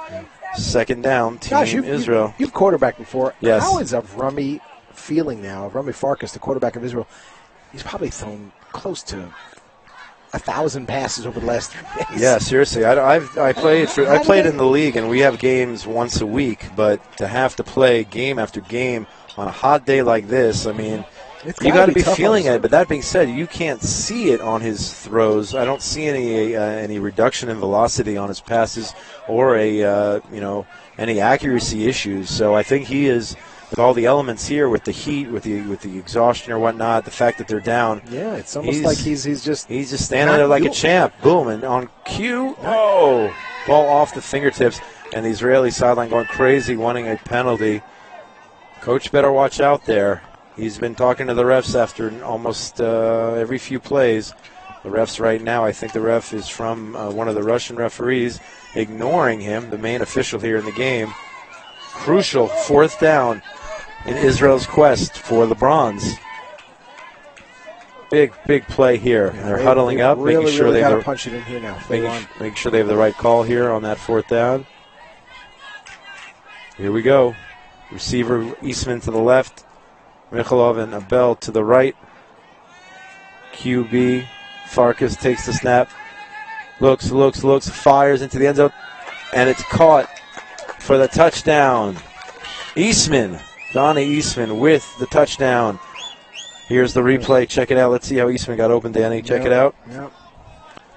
Second down, Team Israel. You've quarterbacked before. Yes. How is Avrami feeling now? Avrami Farkas, the quarterback of Israel, he's probably thrown close to 1,000 passes over the last 3 days. Yeah, seriously. I played in the league, and we have games once a week, but to have to play game after game on a hot day like this, I mean, You got to be feeling it. But that being said, you can't see it on his throws. I don't see any reduction in velocity on his passes or any accuracy issues. So I think he is, with all the elements here, with the heat, with the exhaustion or whatnot, the fact that they're down. Yeah, it's almost like he's just standing there like a champ. Boom, and on cue, ball off the fingertips, and the Israeli sideline going crazy, wanting a penalty. Coach better watch out there. He's been talking to the refs after almost every few plays. The refs right now, I think the ref is from one of the Russian referees, ignoring him, the main official here in the game. Crucial 4th down in Israel's quest for the bronze. Big play here. Yeah, they're huddling up, making sure they got to punch it in here now. Making sure they have the right call here on that 4th down. Here we go. Receiver Eastman to the left. Mikhailov and Abel to the right. QB Farkas takes the snap. Looks, fires into the end zone. And it's caught for the touchdown. Eastman, Donnie Eastman with the touchdown. Here's the replay. Check it out. Let's see how Eastman got open, Danny. Check it out. Yep.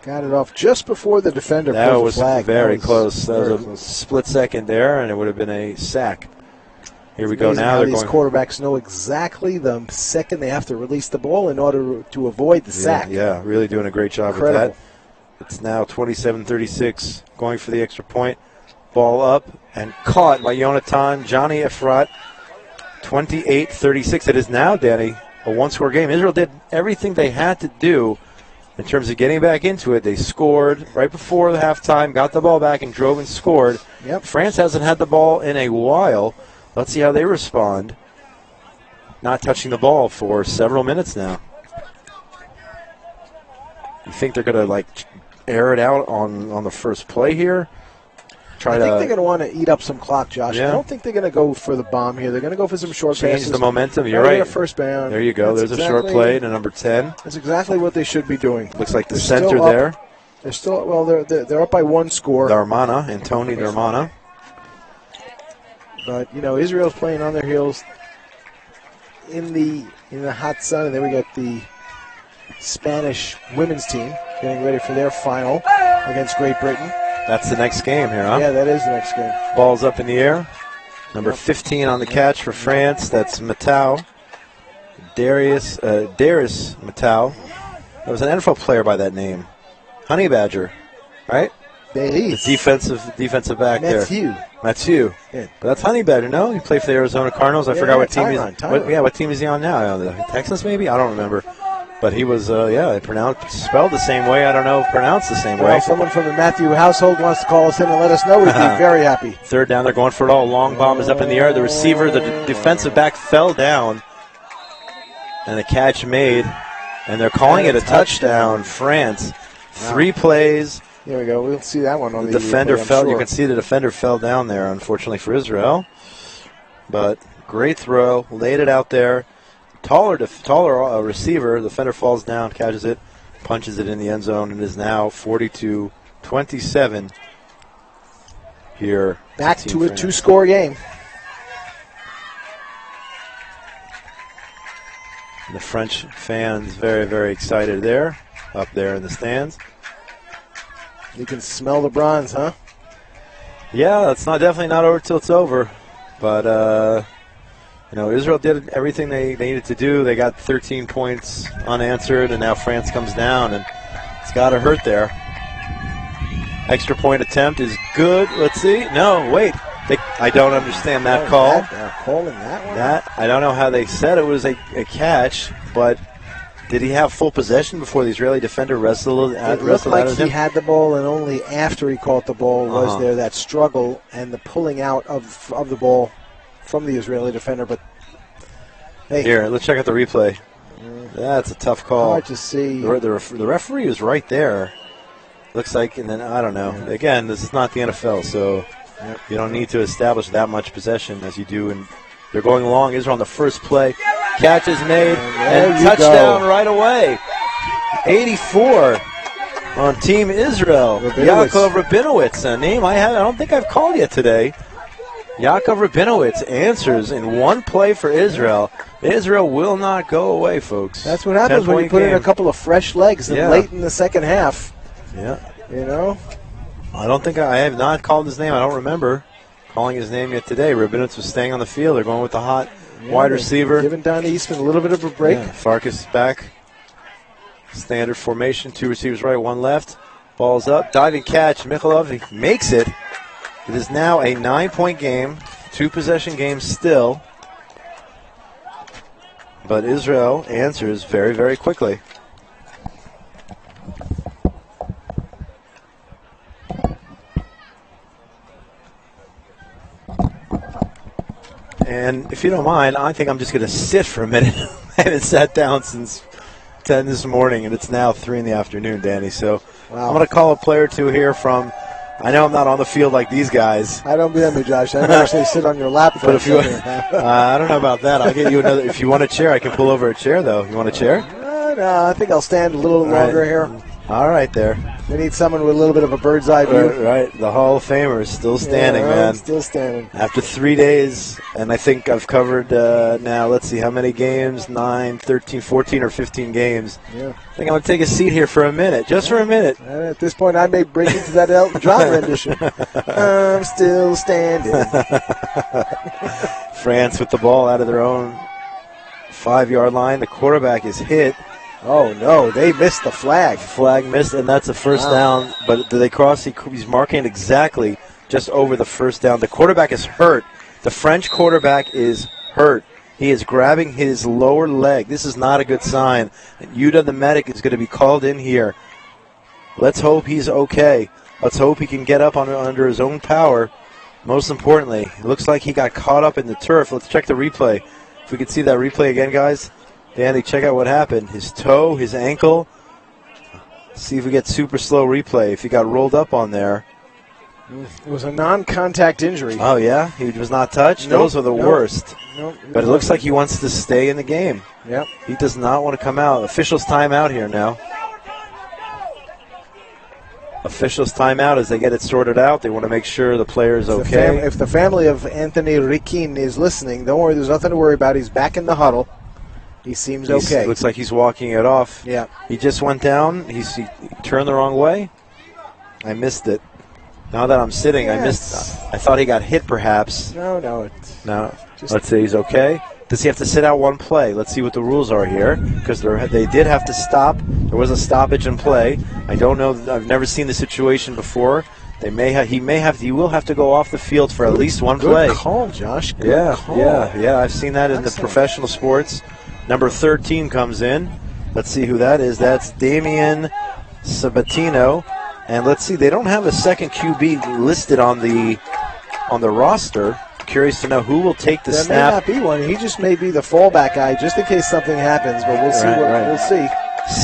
Got it off just before the defender that pulled was the flag. Very close. That was a split second there, and it would have been a sack. Here we go now. These quarterbacks know exactly the second they have to release the ball in order to avoid the sack. Yeah, really doing a great job with that. It's now 27-36, going for the extra point. Ball up and caught by Johnny Efrat. 28-36. It is now, Danny, a one-score game. Israel did everything they had to do in terms of getting back into it. They scored right before the halftime, got the ball back, and drove and scored. Yep. France hasn't had the ball in a while. Let's see how they respond. Not touching the ball for several minutes now. You think they're going to air it out on the first play here? I think they're going to want to eat up some clock, Josh. Yeah. I don't think they're going to go for the bomb here. They're going to go for some short passes. Change the momentum. You're right. First down. There you go. There's a short play to number 10. That's exactly what they should be doing. Looks like the center there. They're still they're up by one score. Darmana, Antoni Darmana. But Israel's playing on their heels in the hot sun, and then we got the Spanish women's team getting ready for their final against Great Britain. That's the next game here, huh? Yeah, that is the next game. Ball's up in the air. Number 15 on the catch for France. That's Matau. Darius Matau. There was an NFL player by that name. Honey Badger, right? The defensive back there. Mathieu. Yeah. But that's Honey Badger, no? He played for the Arizona Cardinals. I forgot what team he's on. What team is he on now? The Texans, maybe? I don't remember. But he was, spelled the same way. I don't know, pronounced the same way. If someone from the Matthew household wants to call us in and let us know, we'd be very happy. 3rd down, they're going for it all. Long bomb is up in the air. The receiver, the defensive back fell down. And the catch made. And they're calling it a touchdown, France. 3 plays. Here we go. We'll see that one on the defender fell. Sure. You can see the defender fell down there, unfortunately for Israel. But great throw. Laid it out there. Taller receiver. The defender falls down, catches it, punches it in the end zone, and is now 42-27 here. Back to a 2-score game. And the French fans very, very excited there, up there in the stands. You can smell the bronze, huh? Yeah, it's definitely not over till it's over. But, Israel did everything they needed to do. They got 13 points unanswered, and now France comes down, and it's got to hurt there. Extra point attempt is good. Let's see. No, wait. I don't understand that call. They're calling that one? I don't know how they said it was a catch, but did he have full possession before the Israeli defender wrestled it looked like he had the ball, and only after he caught the ball was there that struggle and the pulling out of the ball from the Israeli defender. But hey, here, let's check out the replay. That's a tough call. Hard to see. The referee is right there. Looks like, and then I don't know. Yeah. Again, this is not the NFL, so you don't need to establish that much possession as you do. And they're going long. Israel on the first play. Catch is made, and touchdown right away. 84 on Team Israel. Yaakov Rabinowitz, a name I don't think I've called yet today. Yaakov Rabinowitz answers in one play for Israel. Israel will not go away, folks. That's what happens when you put in a couple of fresh legs late in the second half. Yeah. You know? I don't think I have not called his name. I don't remember calling his name yet today. Rabinowitz was staying on the field. They're going with the hot wide receiver. Giving Donnie Eastman a little bit of a break. Yeah. Farkas is back. Standard formation. 2 receivers right, 1 left. Ball's up. Diving catch. Mikhailov, he makes it. It is now a 9-point game. 2-possession game still. But Israel answers very, very quickly. And if you don't mind, I think I'm just going to sit for a minute. I haven't sat down since 10 this morning, and it's now 3 in the afternoon, Danny. So I'm going to call a player or two here from, I know I'm not on the field like these guys. I don't blame you, Josh. I never say sit on your lap. But if you, I don't know about that. I'll get you another. If you want a chair, I can pull over a chair, though. You want a chair? No, I think I'll stand a little longer here. All right, there. We need someone with a little bit of a bird's eye view. Right. The Hall of Famer is still standing, man. Still standing. After 3 days, and I think I've covered now, let's see, how many games? 9, 13, 14, or 15 games. Yeah. I think I'm going to take a seat here for a minute, just for a minute. And at this point, I may break into that Elton John rendition. I'm still standing. France with the ball out of their own 5-yard line. The quarterback is hit. Oh, no, they missed the flag. Flag missed, and that's a first down. But do they cross? He's marking it exactly just over the first down. The quarterback is hurt. The French quarterback is hurt. He is grabbing his lower leg. This is not a good sign. Yuda, the medic, is going to be called in here. Let's hope he's okay. Let's hope he can get up under his own power. Most importantly, it looks like he got caught up in the turf. Let's check the replay. If we could see that replay again, guys. Danny, check out what happened. His toe, his ankle. See if we get super slow replay. If he got rolled up on there. It was a non-contact injury. Oh, yeah? He was not touched? Nope, Those are the worst. Nope, but it looks like he wants to stay in the game. Yep. He does not want to come out. Officials time out here now. Officials time out as they get it sorted out. They want to make sure the player is okay. If the family of Anthony Rikin is listening, don't worry. There's nothing to worry about. He's back in the huddle. He seems okay. Looks like he's walking it off. Yeah. He just went down. He turned the wrong way. I missed it. Now that I'm sitting, yes. I thought he got hit perhaps. No. Let's say he's okay. Does he have to sit out one play? Let's see what the rules are here, because they did have to stop. There was a stoppage in play. I don't know. I've never seen the situation before. He will have to go off the field for at least one play. Good call, Josh. Good call. Yeah. I've seen that in the professional sports. Number 13 comes in. Let's see who that is. That's Damian Sabatino. And let's see, they don't have a second QB listed on the roster. Curious to know who will take the snap. There may not be one. He just may be the fallback guy just in case something happens, but we'll see. We'll see.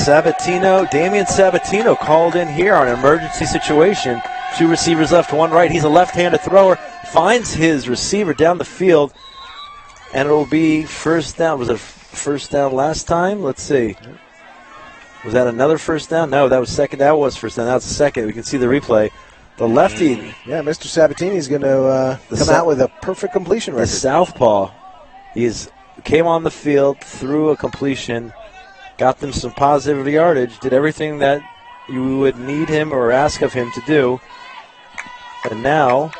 Sabatino, Damian Sabatino called in here on an emergency situation. 2 receivers left, 1 right. He's a left-handed thrower. Finds his receiver down the field, and it will be first down. Was it first down last time? Let's see. Was that another first down? No, that was second. That was first down. That was the second. We can see the replay. The lefty. Yeah, Mr. Sabatini is going to come out with a perfect completion record. The southpaw. He came on the field, threw a completion, got them some positive yardage, did everything that you would need him or ask of him to do. And now,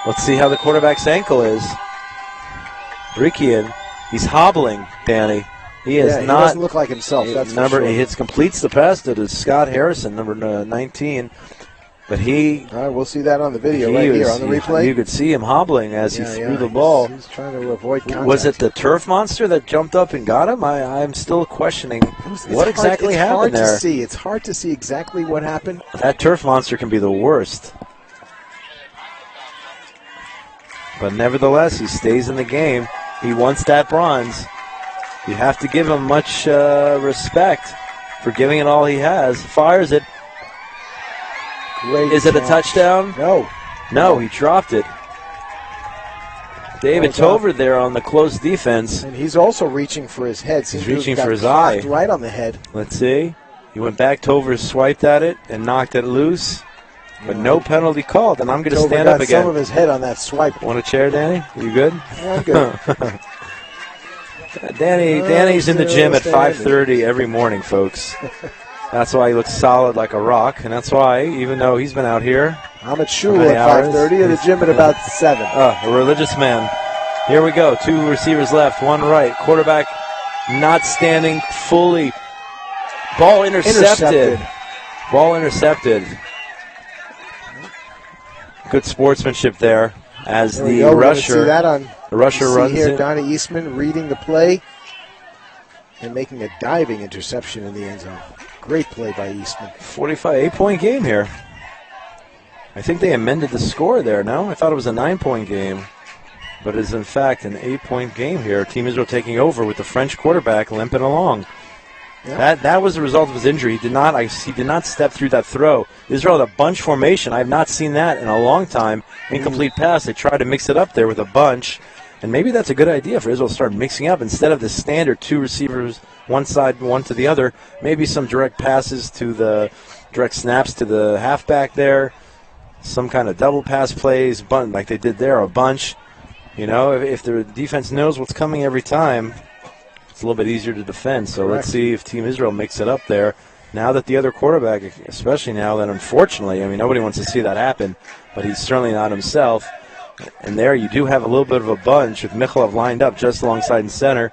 let's see how the quarterback's ankle is. Rikian, he's hobbling, Danny. He is He doesn't look like himself. That's for sure. He completes the pass to Scott Harrison, number 19. But all right, we'll see that on the video here on the replay. You could see him hobbling as he threw the ball. He's trying to avoid contact. Was it the turf monster that jumped up and got him? I'm still questioning what exactly happened there. It's hard to see exactly what happened. That turf monster can be the worst. But nevertheless, he stays in the game. He wants that bronze. You have to give him much respect for giving it all he has. Fires it. Is it a touchdown? No, he dropped it. David Tover there on the close defense. And he's also reaching for his head. He's reaching for his eye. Right on the head. Let's see. He went back. Tover swiped at it and knocked it loose. but no penalty called, and I'm going to Dover stand up got again. some of his head on that swipe. Want a chair, Danny? You good? Yeah, I'm good. Danny's in the gym at 5:30 every morning, folks. That's why he looks solid like a rock, and that's why, even though he's been out here, I'm at shul at 5:30, at the gym at about 7. A religious man. Here we go. 2 receivers left, 1 right. Quarterback not standing fully. Ball intercepted. Ball intercepted. Good sportsmanship there as the rusher. The rusher runs here, in. Donnie Eastman reading the play and making a diving interception in the end zone. Great play by Eastman. 8-point game here. I think they amended the score there, no? I thought it was a 9-point game. But it is, in fact, an 8-point game here. Team Israel taking over with the French quarterback limping along. Yeah. That was the result of his injury. He did not step through that throw. Israel had a bunch formation. I have not seen that in a long time. Incomplete pass. They tried to mix it up there with a bunch. And maybe that's a good idea for Israel to start mixing up instead of the standard 2 receivers, one side, one to the other. Maybe some direct passes direct snaps to the halfback there. Some kind of double pass plays, like they did there, a bunch. You know, if the defense knows what's coming every time, it's a little bit easier to defend. So Let's see if Team Israel makes it up there. Now that the other quarterback, especially now that unfortunately, I mean, nobody wants to see that happen, but he's certainly not himself. And there you do have a little bit of a bunch with Michalov lined up just alongside in center.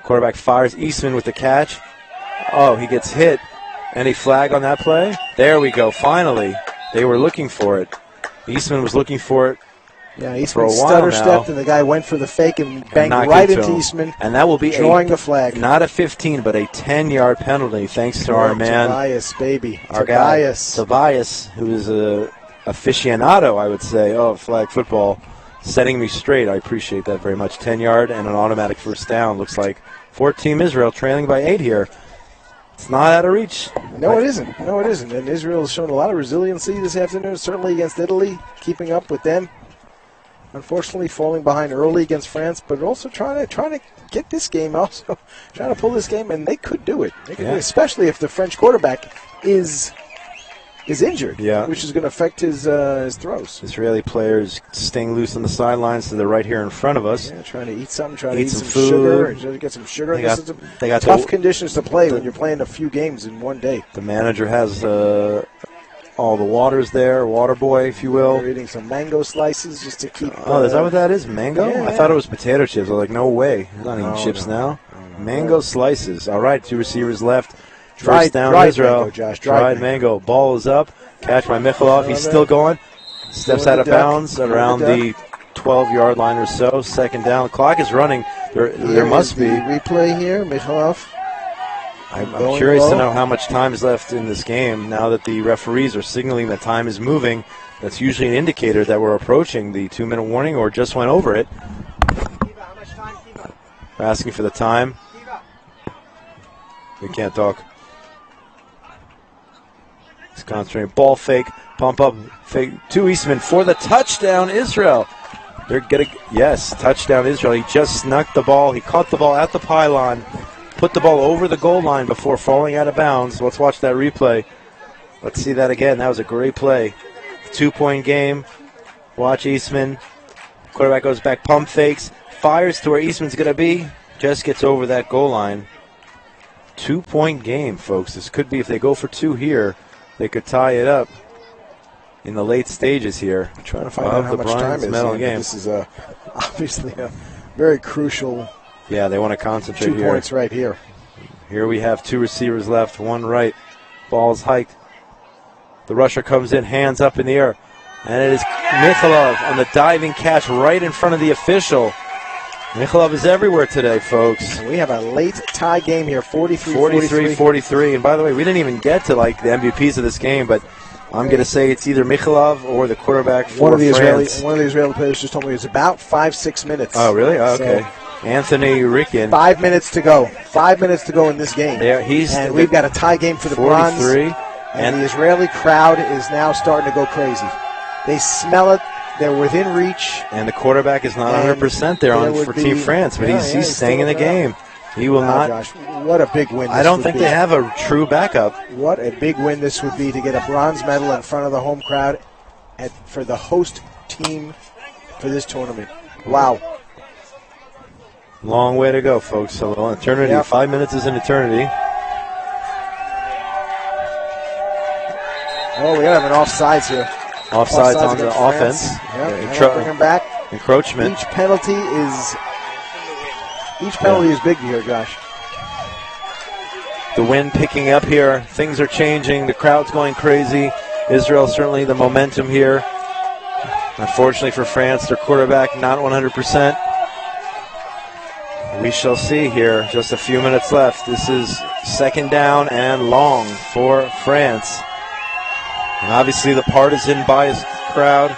Quarterback fires Eastman with the catch. Oh, he gets hit. Any flag on that play? There we go. Finally, they were looking for it. Eastman was looking for it. Yeah, Eastman stutter-stepped, and the guy went for the fake and banged right into Eastman. And that will be drawing the flag. Not a 15, but a 10-yard penalty, thanks to our man. Tobias, baby. Our Tobias. Guy, Tobias, who is a aficionado, I would say, of flag football, setting me straight. I appreciate that very much. 10-yard and an automatic first down. Looks like for Team Israel, trailing by 8 here. It's not out of reach. No, it isn't. No, it isn't. And Israel has shown a lot of resiliency this afternoon, certainly against Italy, keeping up with them. Unfortunately, falling behind early against France, but also trying to get this game, also trying to pull this game, and they could do it. They could do it, especially if the French quarterback is injured, which is going to affect his throws. Israeli players staying loose on the sidelines to the right here in front of us. Yeah, trying to eat something, trying to eat some sugar, try to get some sugar. They got tough conditions to play when you're playing a few games in one day. The manager has all the waters there, water boy, if you will. They're eating some mango slices just to keep... is that what that is, mango? Yeah, I thought it was potato chips. I was like, no way. He's not eating chips now. Mango slices. All right, 2 receivers left. First down, Israel. Mango, Josh. Dried mango. Ball is up. Catch by Michalov. He's still going. Steps out of bounds around the 12-yard line or so. Second down. The clock is running. There must be. Replay here, Michalov. I'm curious to know how much time is left in this game now that the referees are signaling that time is moving. That's usually an indicator that we're approaching the 2-minute warning or just went over it. We're asking for the time. We can't talk. He's concentrating. Ball fake. Pump up. Fake to Eastman for the touchdown, Israel. They're getting, touchdown, Israel. He just snuck the ball. He caught the ball at the pylon. Put the ball over the goal line before falling out of bounds. Let's watch that replay. Let's see that again. That was a great play. 2-point game. Watch Eastman. Quarterback goes back, pump fakes, fires to where Eastman's going to be. Just gets over that goal line. 2-point game, folks. This could be, if they go for 2 here, they could tie it up in the late stages here. I'm trying to find out how much time is here. This is obviously a very crucial... Yeah, they want to concentrate 2 points right here. Here we have 2 receivers left, 1 right. Ball's hiked. The rusher comes in, hands up in the air. And it is Michalov on the diving catch right in front of the official. Michalov is everywhere today, folks. And we have a late tie game here, 43-43. And by the way, we didn't even get to the MVPs of this game, but I'm going to say it's either Michalov or the quarterback for France. One of the Israeli players just told me it's about 5-6 minutes. Oh, really? Oh, okay. So, Anthony Ricken. 5 minutes to go. 5 minutes to go in this game. And we've got a tie game for the 43. Bronze. And the Israeli crowd is now starting to go crazy. They smell it. They're within reach. And the quarterback is not 100% there for Team France, but he's staying in the game. He will not. Josh, what a big win this I don't would think be. they have a true backup. What a big win this would be to get a bronze medal in front of the home crowd for the host team for this tournament. Wow. Long way to go, folks. So eternity. Yep. 5 minutes is an eternity. Oh, we got to have an offsides here. Offsides on the against offense. France. Yep. Bring him back. Encroachment. Each penalty is big here, Josh. The wind picking up here. Things are changing. The crowd's going crazy. Israel certainly the momentum here. Unfortunately for France, their quarterback not 100%. We shall see here. Just a few minutes left. This is second down and long for France. And obviously the partisan biased crowd.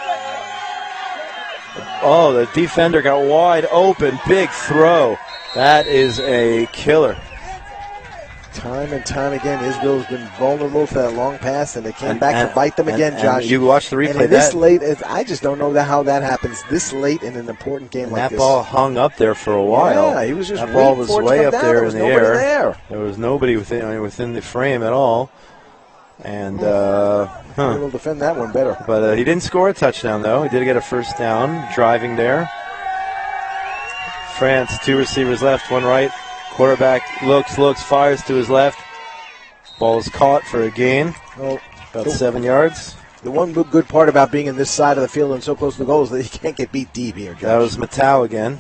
Oh, the defender got wide open. Big throw. That is a killer. Time and time again, Israel's been vulnerable for that long pass, and they came back to bite them again, Josh. You watch the replay. And this late, I just don't know how that happens this late in an important game like this. That ball hung up there for a while. Yeah, he was just that ball was way up there in the air. There was nobody within the frame at all. And we'll defend that one better. But he didn't score a touchdown, though. He did get a first down driving there. France, 2 receivers left, 1 right. Quarterback looks, fires to his left. Ball is caught for a gain, about 7 yards. The one good part about being in this side of the field and so close to the goal is that you can't get beat deep here, Josh. That was Matau again.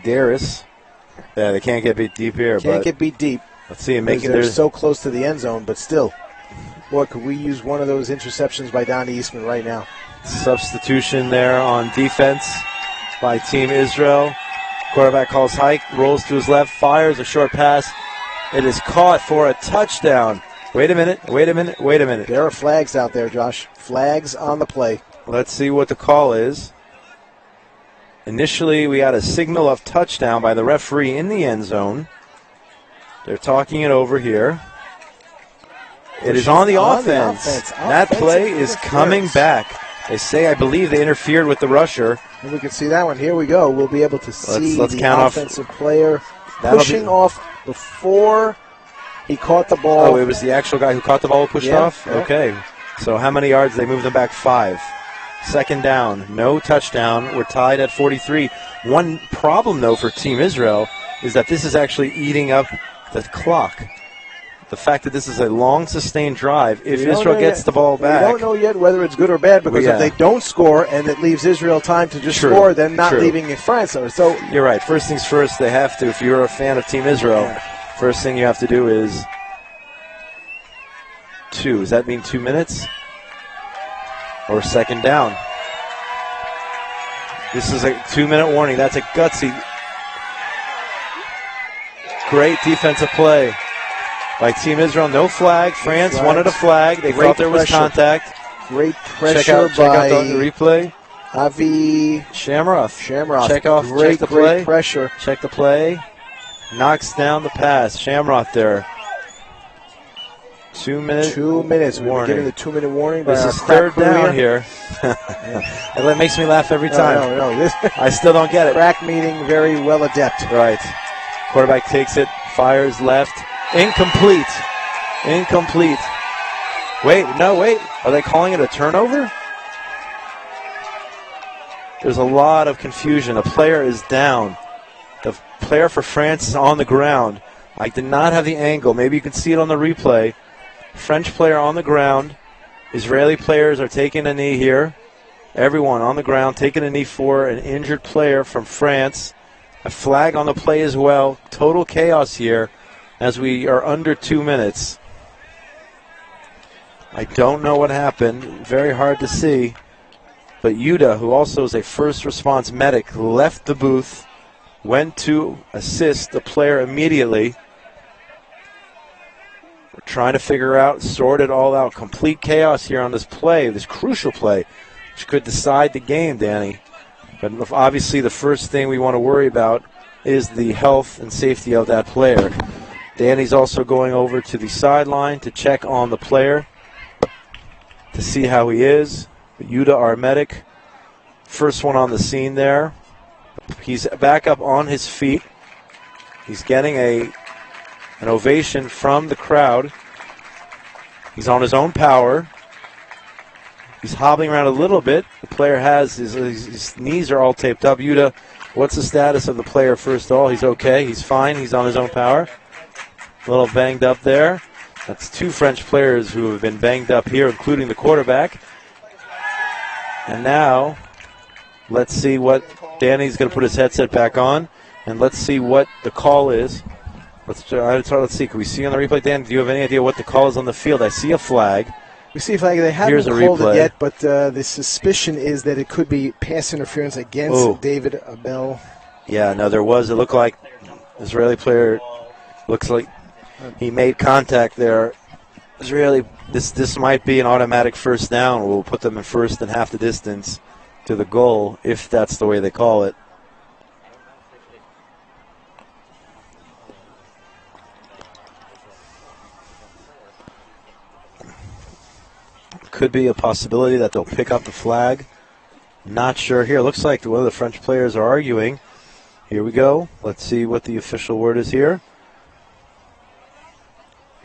Darius. Yeah, they can't get beat deep here. Can't get beat deep. Let's see. They're so close to the end zone, but still. Boy, could we use one of those interceptions by Donnie Eastman right now. Substitution there on defense by Team Israel. Quarterback calls hike, rolls to his left, fires a short pass. It is caught for a touchdown. Wait a minute. There are flags out there, Josh. Flags on the play. Let's see what the call is. Initially, we had a signal of touchdown by the referee in the end zone. They're talking it over here. It is on the offense. That play is coming back. They say, I believe they interfered with the rusher. And we can see that one. Here we go. We'll be able to see let's the count offensive player pushing off before he caught the ball. Oh, it was the actual guy who caught the ball pushed off? Yeah. Okay. So how many yards? They moved them back 5. Second down. No touchdown. We're tied at 43. One problem, though, for Team Israel is that this is actually eating up the clock. The fact that this is a long, sustained drive, if Israel gets the ball back. We don't know yet whether it's good or bad, because if they don't score and it leaves Israel time to just score, then not leaving it France. So you're right. First things first, they have to, if you're a fan of Team Israel, first thing you have to do is 2. Does that mean 2 minutes? Or second down? This is a 2-minute warning. That's a gutsy. Great defensive play by Team Israel. No flag. France wanted a flag. They thought there was contact. Great pressure check out the replay. Avi Shamroff. Check the play. Great pressure. Check the play. Knocks down the pass. Shamroff there. 2 minutes. 2 minutes. We're giving the 2-minute warning. This is third down here. That makes me laugh every time. No. I still don't get it. Crack meeting, very well adept. Right. Quarterback takes it, fires left. Incomplete. Wait. Are they calling it a turnover? There's a lot of confusion. A player is down. The player for France is on the ground. I did not have the angle. Maybe you can see it on the replay. French player on the ground. Israeli players are taking a knee here. Everyone on the ground taking a knee for an injured player from France. A flag on the play as well. Total chaos here as we are under 2 minutes. I don't know what happened. Very hard to see. But Yuda, who also is a first response medic, left the booth, went to assist the player immediately. We're trying to sort it all out. Complete chaos here on this play, this crucial play, which could decide the game, Danny. But obviously the first thing we want to worry about is the health and safety of that player. Danny's also going over to the sideline to check on the player to see how he is. Yuda, our medic, first one on the scene there. He's back up on his feet. He's getting an ovation from the crowd. He's on his own power. He's hobbling around a little bit. The player has his knees are all taped up. Yuta, what's the status of the player first of all? He's okay. He's fine. He's on his own power. A little banged up there. That's two French players who have been banged up here, including the quarterback. And now, let's see what Danny's going to put his headset back on, and let's see what the call is. Let's see. Can we see on the replay, Dan? Do you have any idea what the call is on the field? I see a flag. We see a flag. They haven't called it yet, but the suspicion is that it could be pass interference against David Abel. Yeah, no, there was. It looked like Israeli player looks like he made contact there. Israeli, this might be an automatic first down. We'll put them in first and half the distance to the goal, if that's the way they call it. Could be a possibility that they'll pick up the flag. Not sure here. Looks like one of the French players are arguing. Here we go. Let's see what the official word is here.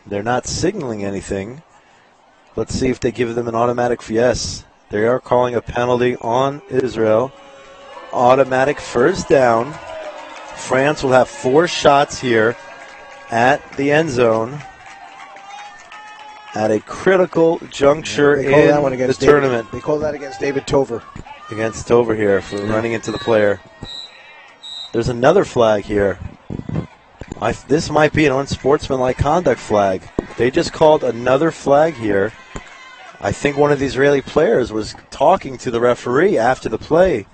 They're not signaling anything. Let's see if they give them an automatic. Yes, they are calling a penalty on Israel. Automatic first down. France will have 4 shots here at the end zone at a critical juncture in the tournament. They call that against David Tover. Against Tover here for running into the player. There's another flag here. This might be an unsportsmanlike conduct flag. They just called another flag here. I think one of the Israeli players was talking to the referee after the play.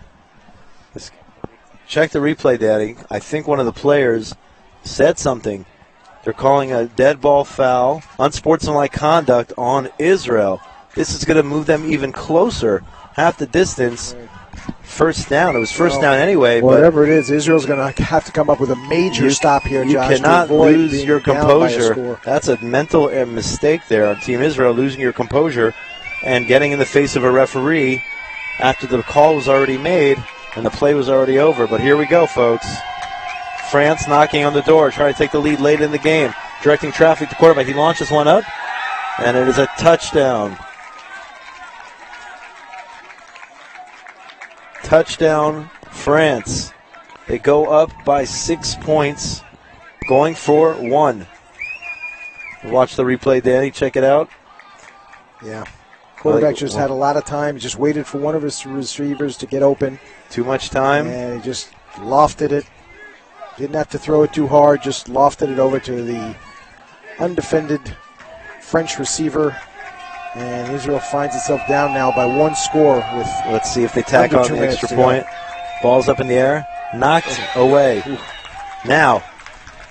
Check the replay, Daddy. I think one of the players said something. They're calling a dead ball foul, unsportsmanlike conduct on Israel. This is going to move them even closer, half the distance. First down. It was first down anyway. Whatever it is, Israel's going to have to come up with a major stop here, Josh. You cannot lose your composure. That's a mental mistake there on Team Israel, losing your composure and getting in the face of a referee after the call was already made and the play was already over. But here we go, folks. France knocking on the door, trying to take the lead late in the game. Directing traffic to quarterback. He launches one up, and it is a touchdown. Touchdown, France. They go up by 6 points, going for 1. Watch the replay, Danny. Check it out. Yeah. Quarterback just had a lot of time. He just waited for one of his receivers to get open. Too much time. And he just lofted it. Didn't have to throw it too hard. Just lofted it over to the undefended French receiver. And Israel finds itself down now by 1 score. With let's see if they tack on the extra point. Ball's up in the air. Knocked away. Ooh. Now,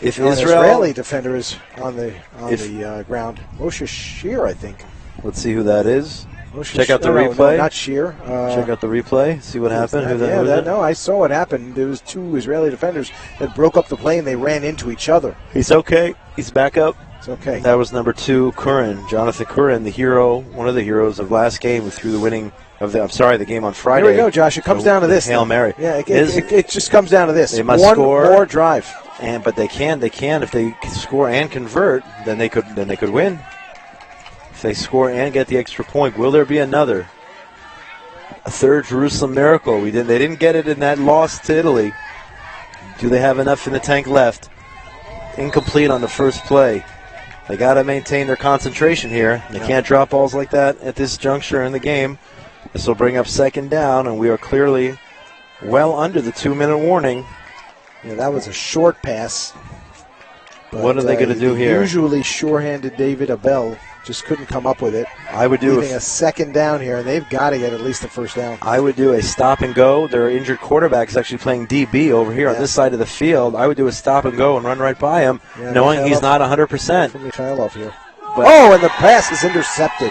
if Israel... An Israeli defender is on the ground. Moshe Shear, I think. Let's see who that is. Check out the replay. No, not Shear. Check out the replay. See what happened. No, I saw what happened. There was 2 Israeli defenders that broke up the play and they ran into each other. He's okay. He's back up. It's okay. That was number 2, Curran, Jonathan Curran, the hero, one of the heroes of last game who threw the winning of the game on Friday. Here we go, Josh. It comes down to this. Hail Mary. Yeah, it just comes down to this. They must score. One more drive. But they can if they score and convert, then they could win. If they score and get the extra point, will there be another? A third Jerusalem miracle. They didn't get it in that loss to Italy. Do they have enough in the tank left? Incomplete on the first play. They got to maintain their concentration here. They can't drop balls like that at this juncture in the game. This will bring up second down, and we are clearly well under the 2-minute warning. Yeah, that was a short pass. But, what are they going to do here? Usually sure-handed David Abel just couldn't come up with it. I would do a second down here, and they've got to get at least a first down. I would do a stop and go. Their injured quarterback is actually playing DB over here on this side of the field. I would do a stop and go and run right by him, knowing he's not 100%. From Mikhailov here. And the pass is intercepted.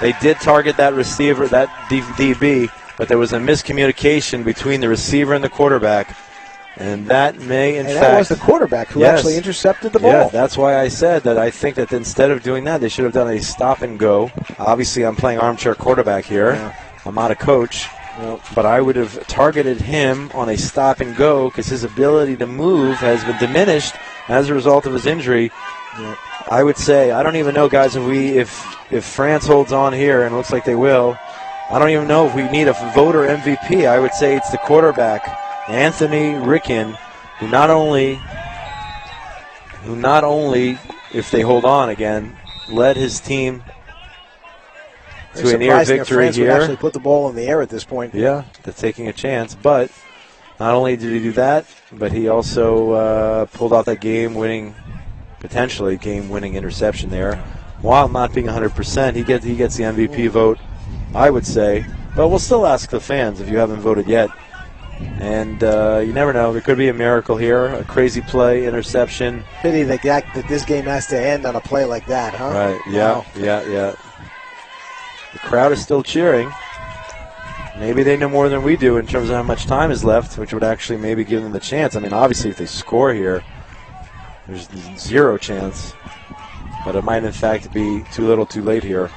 They did target that receiver, that DB, but there was a miscommunication between the receiver and the quarterback. And that may, in fact... that was the quarterback who actually intercepted the ball. Yeah, that's why I said that I think that instead of doing that, they should have done a stop and go. Obviously, I'm playing armchair quarterback here. Yeah. I'm not a coach. But I would have targeted him on a stop and go because his ability to move has been diminished as a result of his injury. Yep. I would say, I don't even know, guys, if France holds on here, and it looks like they will, I don't even know if we need a voter MVP. I would say it's the quarterback, Anthony Ricken, who not only, if they hold on again, led his team to a near victory France here. Would actually put the ball in the air at this point. Yeah, they're taking a chance. But not only did he do that, but he also pulled out that potentially game-winning interception there. While not being 100%, he gets the MVP vote, I would say. But we'll still ask the fans if you haven't voted yet. And you never know. There could be a miracle here, a crazy play, interception. Pity that this game has to end on a play like that, huh? Right, yeah, Wow. yeah. The crowd is still cheering. Maybe they know more than we do in terms of how much time is left, which would actually maybe give them the chance. I mean, obviously, if they score here, there's zero chance. But it might, in fact, be too little too late here.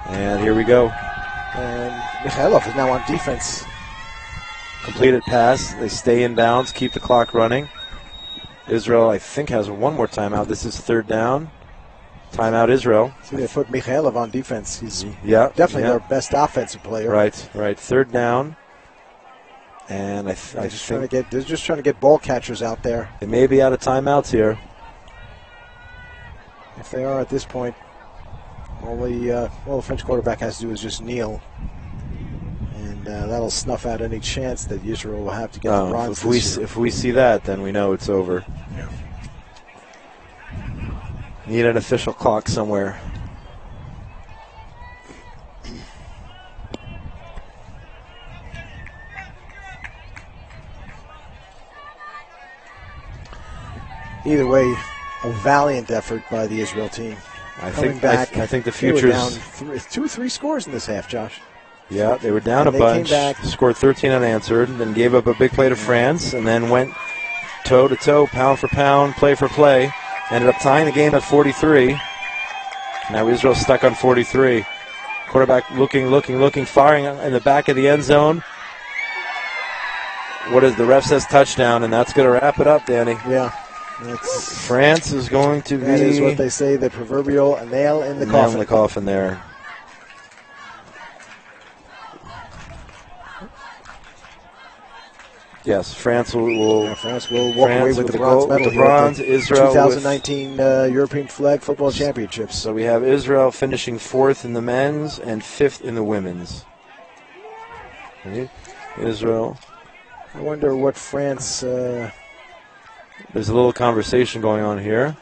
And here we go. And Mikhailov is now on defense. Completed pass. They stay in bounds, keep the clock running. Israel, I think, has one more timeout. This is third down. Timeout, Israel. See, they put Mikhailov on defense. He's definitely their best offensive player. Right. Third down. And they're just trying to get ball catchers out there. They may be out of timeouts here. If they are at this point, all the French quarterback has to do is just kneel. And that'll snuff out any chance that Israel will have to get the bronze. If we see that, then we know it's over. Yeah. Need an official clock somewhere. Either way, a valiant effort by the Israel team. I think the future's they were down 2 or 3 scores in this half, Josh. Yeah, they were down a bunch. Came back, scored 13 unanswered, then gave up a big play to France, and then went toe-to-toe, pound for pound, play for play. Ended up tying the game at 43. Now Israel's stuck on 43. Quarterback looking, firing in the back of the end zone. The ref says touchdown, and that's going to wrap it up, Danny. Yeah. France is going to be... That is what they say, the proverbial nail in the coffin. Nail in the coffin there. Yes, France will walk away with the bronze medal. The bronze, Israel 2019 European Flag Football Championships. So we have Israel finishing 4th in the men's and 5th in the women's. Israel. I wonder what France... There's a little conversation going on here.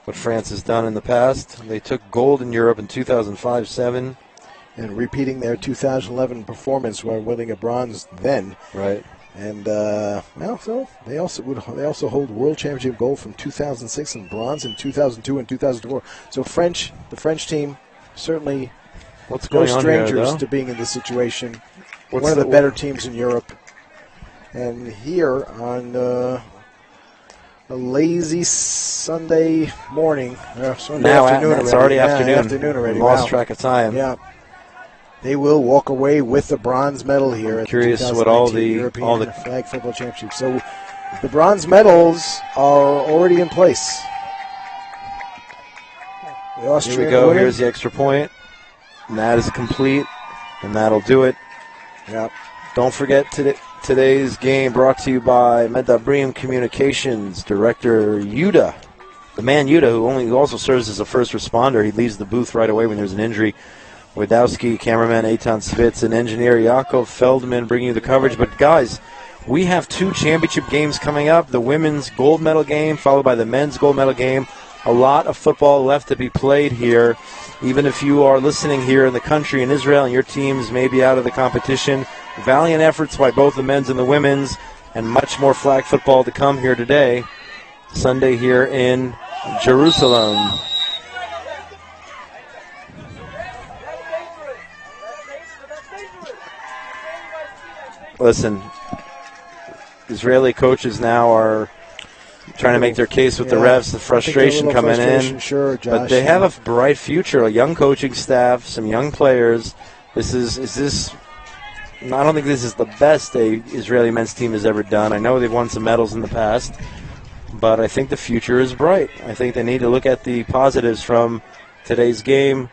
What France has done in the past. They took gold in Europe in 2005-07. And repeating their 2011 performance while winning a bronze then. Right. And so they also hold world championship gold from 2006 and bronze in 2002 and 2004. So the French team certainly no strangers to being in this situation. One of the better teams in Europe. And here on a lazy Sunday morning, afternoon. It's already afternoon. Afternoon already. Lost track of time. Yeah. They will walk away with the bronze medal here at Curious the what all the European Flag Football Championship. So the bronze medals are already in place. Here we go. Here's the extra point. And that is complete. And that'll do it. Yep. Don't forget today's game brought to you by Medabrim Communications Director Yuda. The man Yuda, who also serves as a first responder. He leaves the booth right away when there's an injury. Wadowski, cameraman Eitan Spitz, and engineer Yaakov Feldman bringing you the coverage. But, guys, we have 2 championship games coming up. The women's gold medal game followed by the men's gold medal game. A lot of football left to be played here. Even if you are listening here in the country in Israel and your teams may be out of the competition, valiant efforts by both the men's and the women's, and much more flag football to come here today, Sunday here in Jerusalem. Listen, Israeli coaches now are trying to make their case with the refs, the frustration coming in. Sure, Josh, but they have a bright future, a young coaching staff, some young players. I don't think this is the best the Israeli men's team has ever done. I know they've won some medals in the past, but I think the future is bright. I think they need to look at the positives from today's game.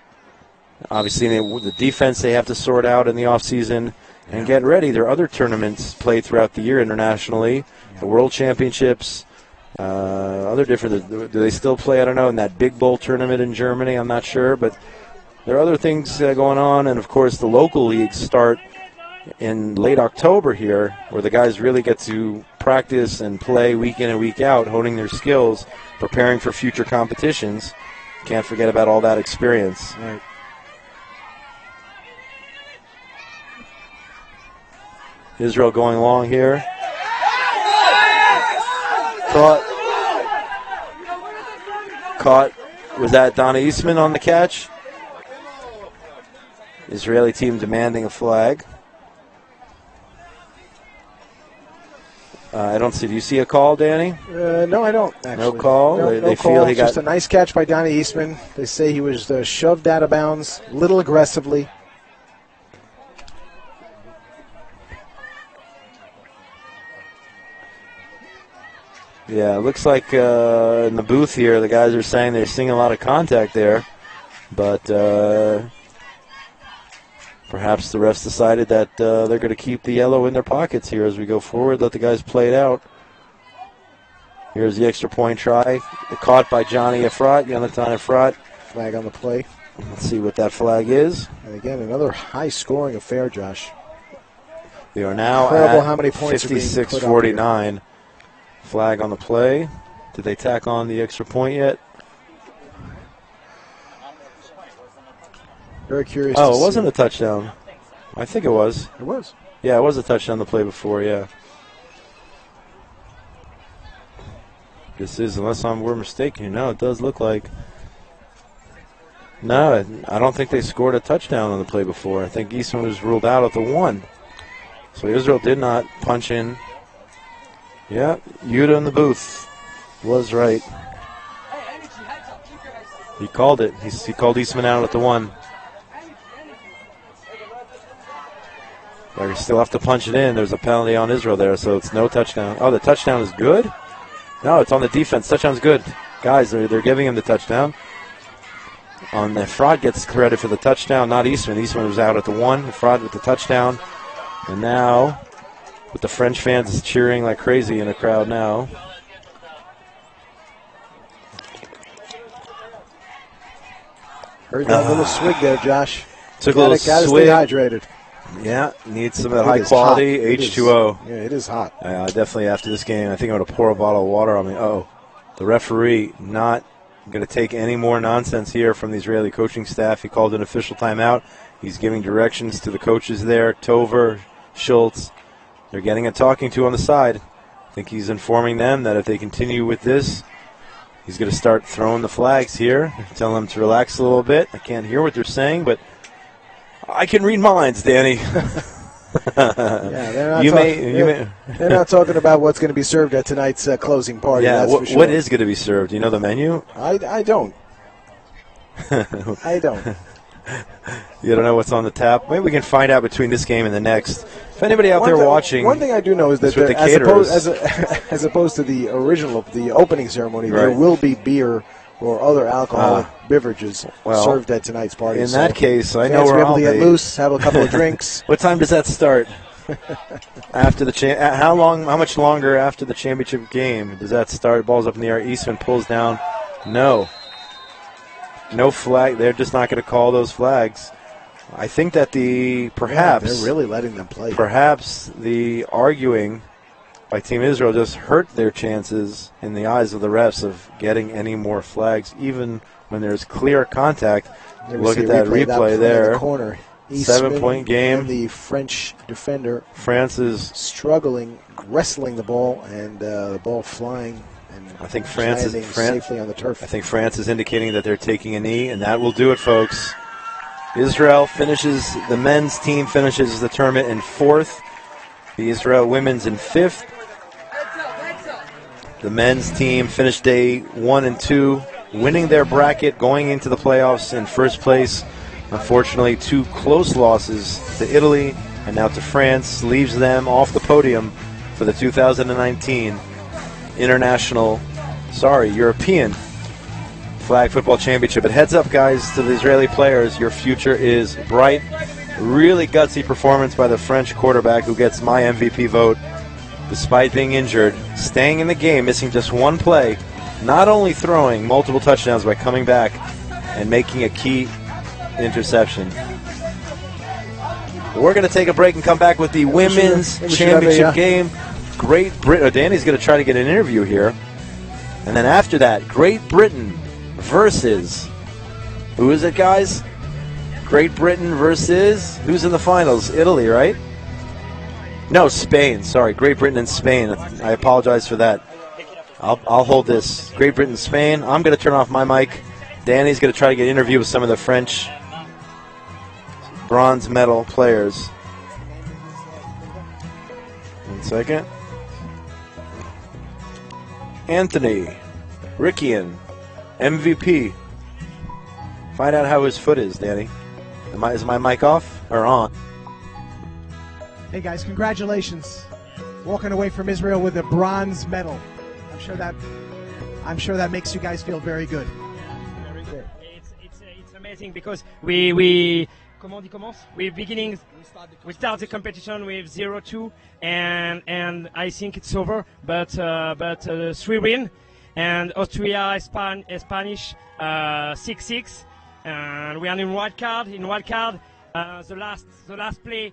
Obviously, the defense they have to sort out in the offseason and get ready. There are other tournaments played throughout the year internationally, the World Championships, other different. Do they still play? I don't know. In that Big Bowl tournament in Germany, I'm not sure, but there are other things going on. And of course, the local leagues start in late October here, where the guys really get to practice and play week in and week out, honing their skills, preparing for future competitions. Can't forget about all that experience. Right. Israel going long here. Caught. Was that Donna Eastman on the catch? Israeli team demanding a flag. I don't see. Do you see a call, Danny? No, I don't, actually. No call? No, They call. feel he got... Just a nice catch by Donnie Eastman. They say he was shoved out of bounds a little aggressively. Yeah, it looks like in the booth here, the guys are saying they're seeing a lot of contact there. But perhaps the refs decided that they're going to keep the yellow in their pockets here as we go forward. Let the guys play it out. Here's the extra point try. Caught by Johnny Efrat, Yonatan Efrat. Flag on the play. Let's see what that flag is. And again, another high-scoring affair, Josh. We are now Incredible at how many points 56-49. Flag on the play. Did they tack on the extra point yet? Very curious. Oh, it wasn't a touchdown. I think it was. It was. Yeah, it was a touchdown the play before, yeah. This is, unless we're mistaken. No, it does look like. No, I don't think they scored a touchdown on the play before. I think Eastman was ruled out at the 1. So Israel did not punch in. Yeah, Yuda in the booth was right. He called it. He called Eastman out at the 1. But you still have to punch it in. There's a penalty on Israel there, so it's no touchdown. Oh, the touchdown is good? No, it's on the defense. Touchdown's good. Guys, they're giving him the touchdown. On the Fraud gets credit for the touchdown, not Eastman. Eastman was out at the 1. Fraud with the touchdown. And now, with the French fans cheering like crazy in the crowd now. Heard that little swig there, Josh. Took a little swig. Got to stay hydrated. Yeah, needs some of that high-quality H2O. Yeah, it is hot. Definitely after this game, I think I'm going to pour a bottle of water on me. Oh, the referee not going to take any more nonsense here from the Israeli coaching staff. He called an official timeout. He's giving directions to the coaches there, Tover, Schultz. They're getting a talking to on the side. I think he's informing them that if they continue with this, he's going to start throwing the flags here, telling them to relax a little bit. I can't hear what they're saying, but I can read minds, Danny. They're not talking about what's going to be served at tonight's closing party. Yeah, that's for sure. What is going to be served? Do you know the menu? I don't. I don't. You don't know what's on the tap? Maybe we can find out between this game and the next. If anybody out there watching, one thing I do know is that as opposed to the opening ceremony, right, there will be beer or other alcoholic beverages served at tonight's party. In that case, I know where I'll be. Get loose, have a couple of drinks. What time does that start? After the how much longer after the championship game does that start? Ball's up in the air. Eastman pulls down. No flag. They're just not going to call those flags. I think that they're really letting them play. Perhaps the arguing by Team Israel just hurt their chances in the eyes of the refs of getting any more flags, even when there's clear contact. Look at that replay there. The corner. 7-point game. And the French defender. France is struggling, wrestling the ball, and the ball flying. And I think France is safely on the turf. I think France is indicating that they're taking a knee, and that will do it, folks. Israel the men's team finishes the tournament in 4th. The Israel women's in 5th. The men's team finished day 1 and 2, winning their bracket, going into the playoffs in first place. Unfortunately, 2 close losses to Italy and now to France leaves them off the podium for the 2019 European Flag Football Championship. But heads up, guys, to the Israeli players, your future is bright. Really gutsy performance by the French quarterback who gets my MVP vote despite being injured, staying in the game, missing just 1 play, not only throwing multiple touchdowns by coming back and making a key interception. We're going to take a break and come back with the women's championship game. Great Britain. Danny's going to try to get an interview here. And then after that, Great Britain versus, who is it, guys? Great Britain versus, who's in the finals? Italy, right? No, Spain. Sorry, Great Britain and Spain. I apologize for that. I'll hold this. Great Britain, Spain. I'm going to turn off my mic. Danny's going to try to get an interview with some of the French bronze medal players. 1 second. Anthony Rickian, MVP. Find out how his foot is, Danny. Is my mic off or on? Hey guys, congratulations! Walking away from Israel with a bronze medal. I'm sure that makes you guys feel very good. It's amazing because we start the competition with 0-2 and I think it's over, but 3 win and Austria Spanish 6-6 and we are in wild card. The last play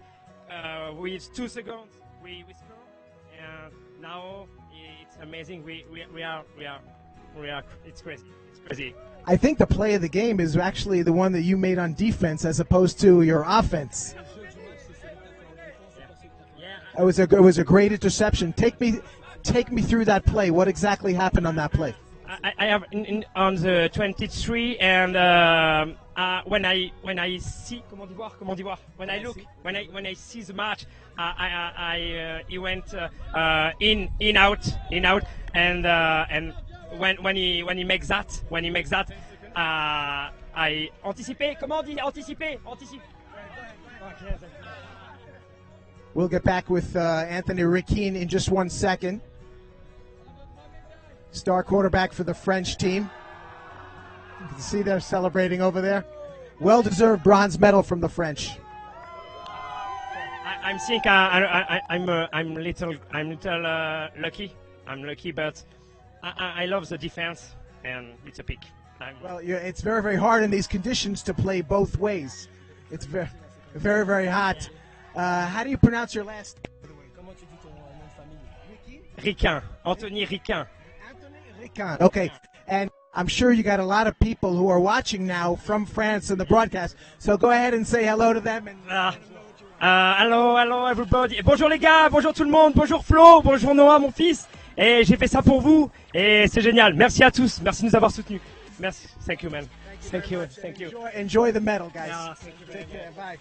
with 2 seconds we score and now it's amazing. We are it's crazy. I think the play of the game is actually the one that you made on defense as opposed to your offense. It was a great interception. Take me through that play. What exactly happened on that play? I have on the 23 and when I see when I see the match, he went in out and when he makes that I anticiper. Comment on dit anticiper? We'll get back with Anthony Rickin in just 1 second. Star quarterback for the French team. You can see they're celebrating over there. Well-deserved bronze medal from the French. I think I'm little lucky. I'm lucky, but I love the defense, and it's a pick. Well, it's very, very hard in these conditions to play both ways. It's very, very, very hot. How do you pronounce your last name, by the way? Rickin. Anthony Rickin. Rickin. Okay, and I'm sure you got a lot of people who are watching now from France in the broadcast. So go ahead and say hello to them. Hello everybody. Bonjour les gars, bonjour tout le monde, bonjour Flo, bonjour Noah mon fils. Et j'ai fait ça pour vous et c'est génial. Merci à tous, merci de nous avoir soutenus. Merci. Thank you, man. Thank you. Enjoy the medal, guys. Take care. Bye.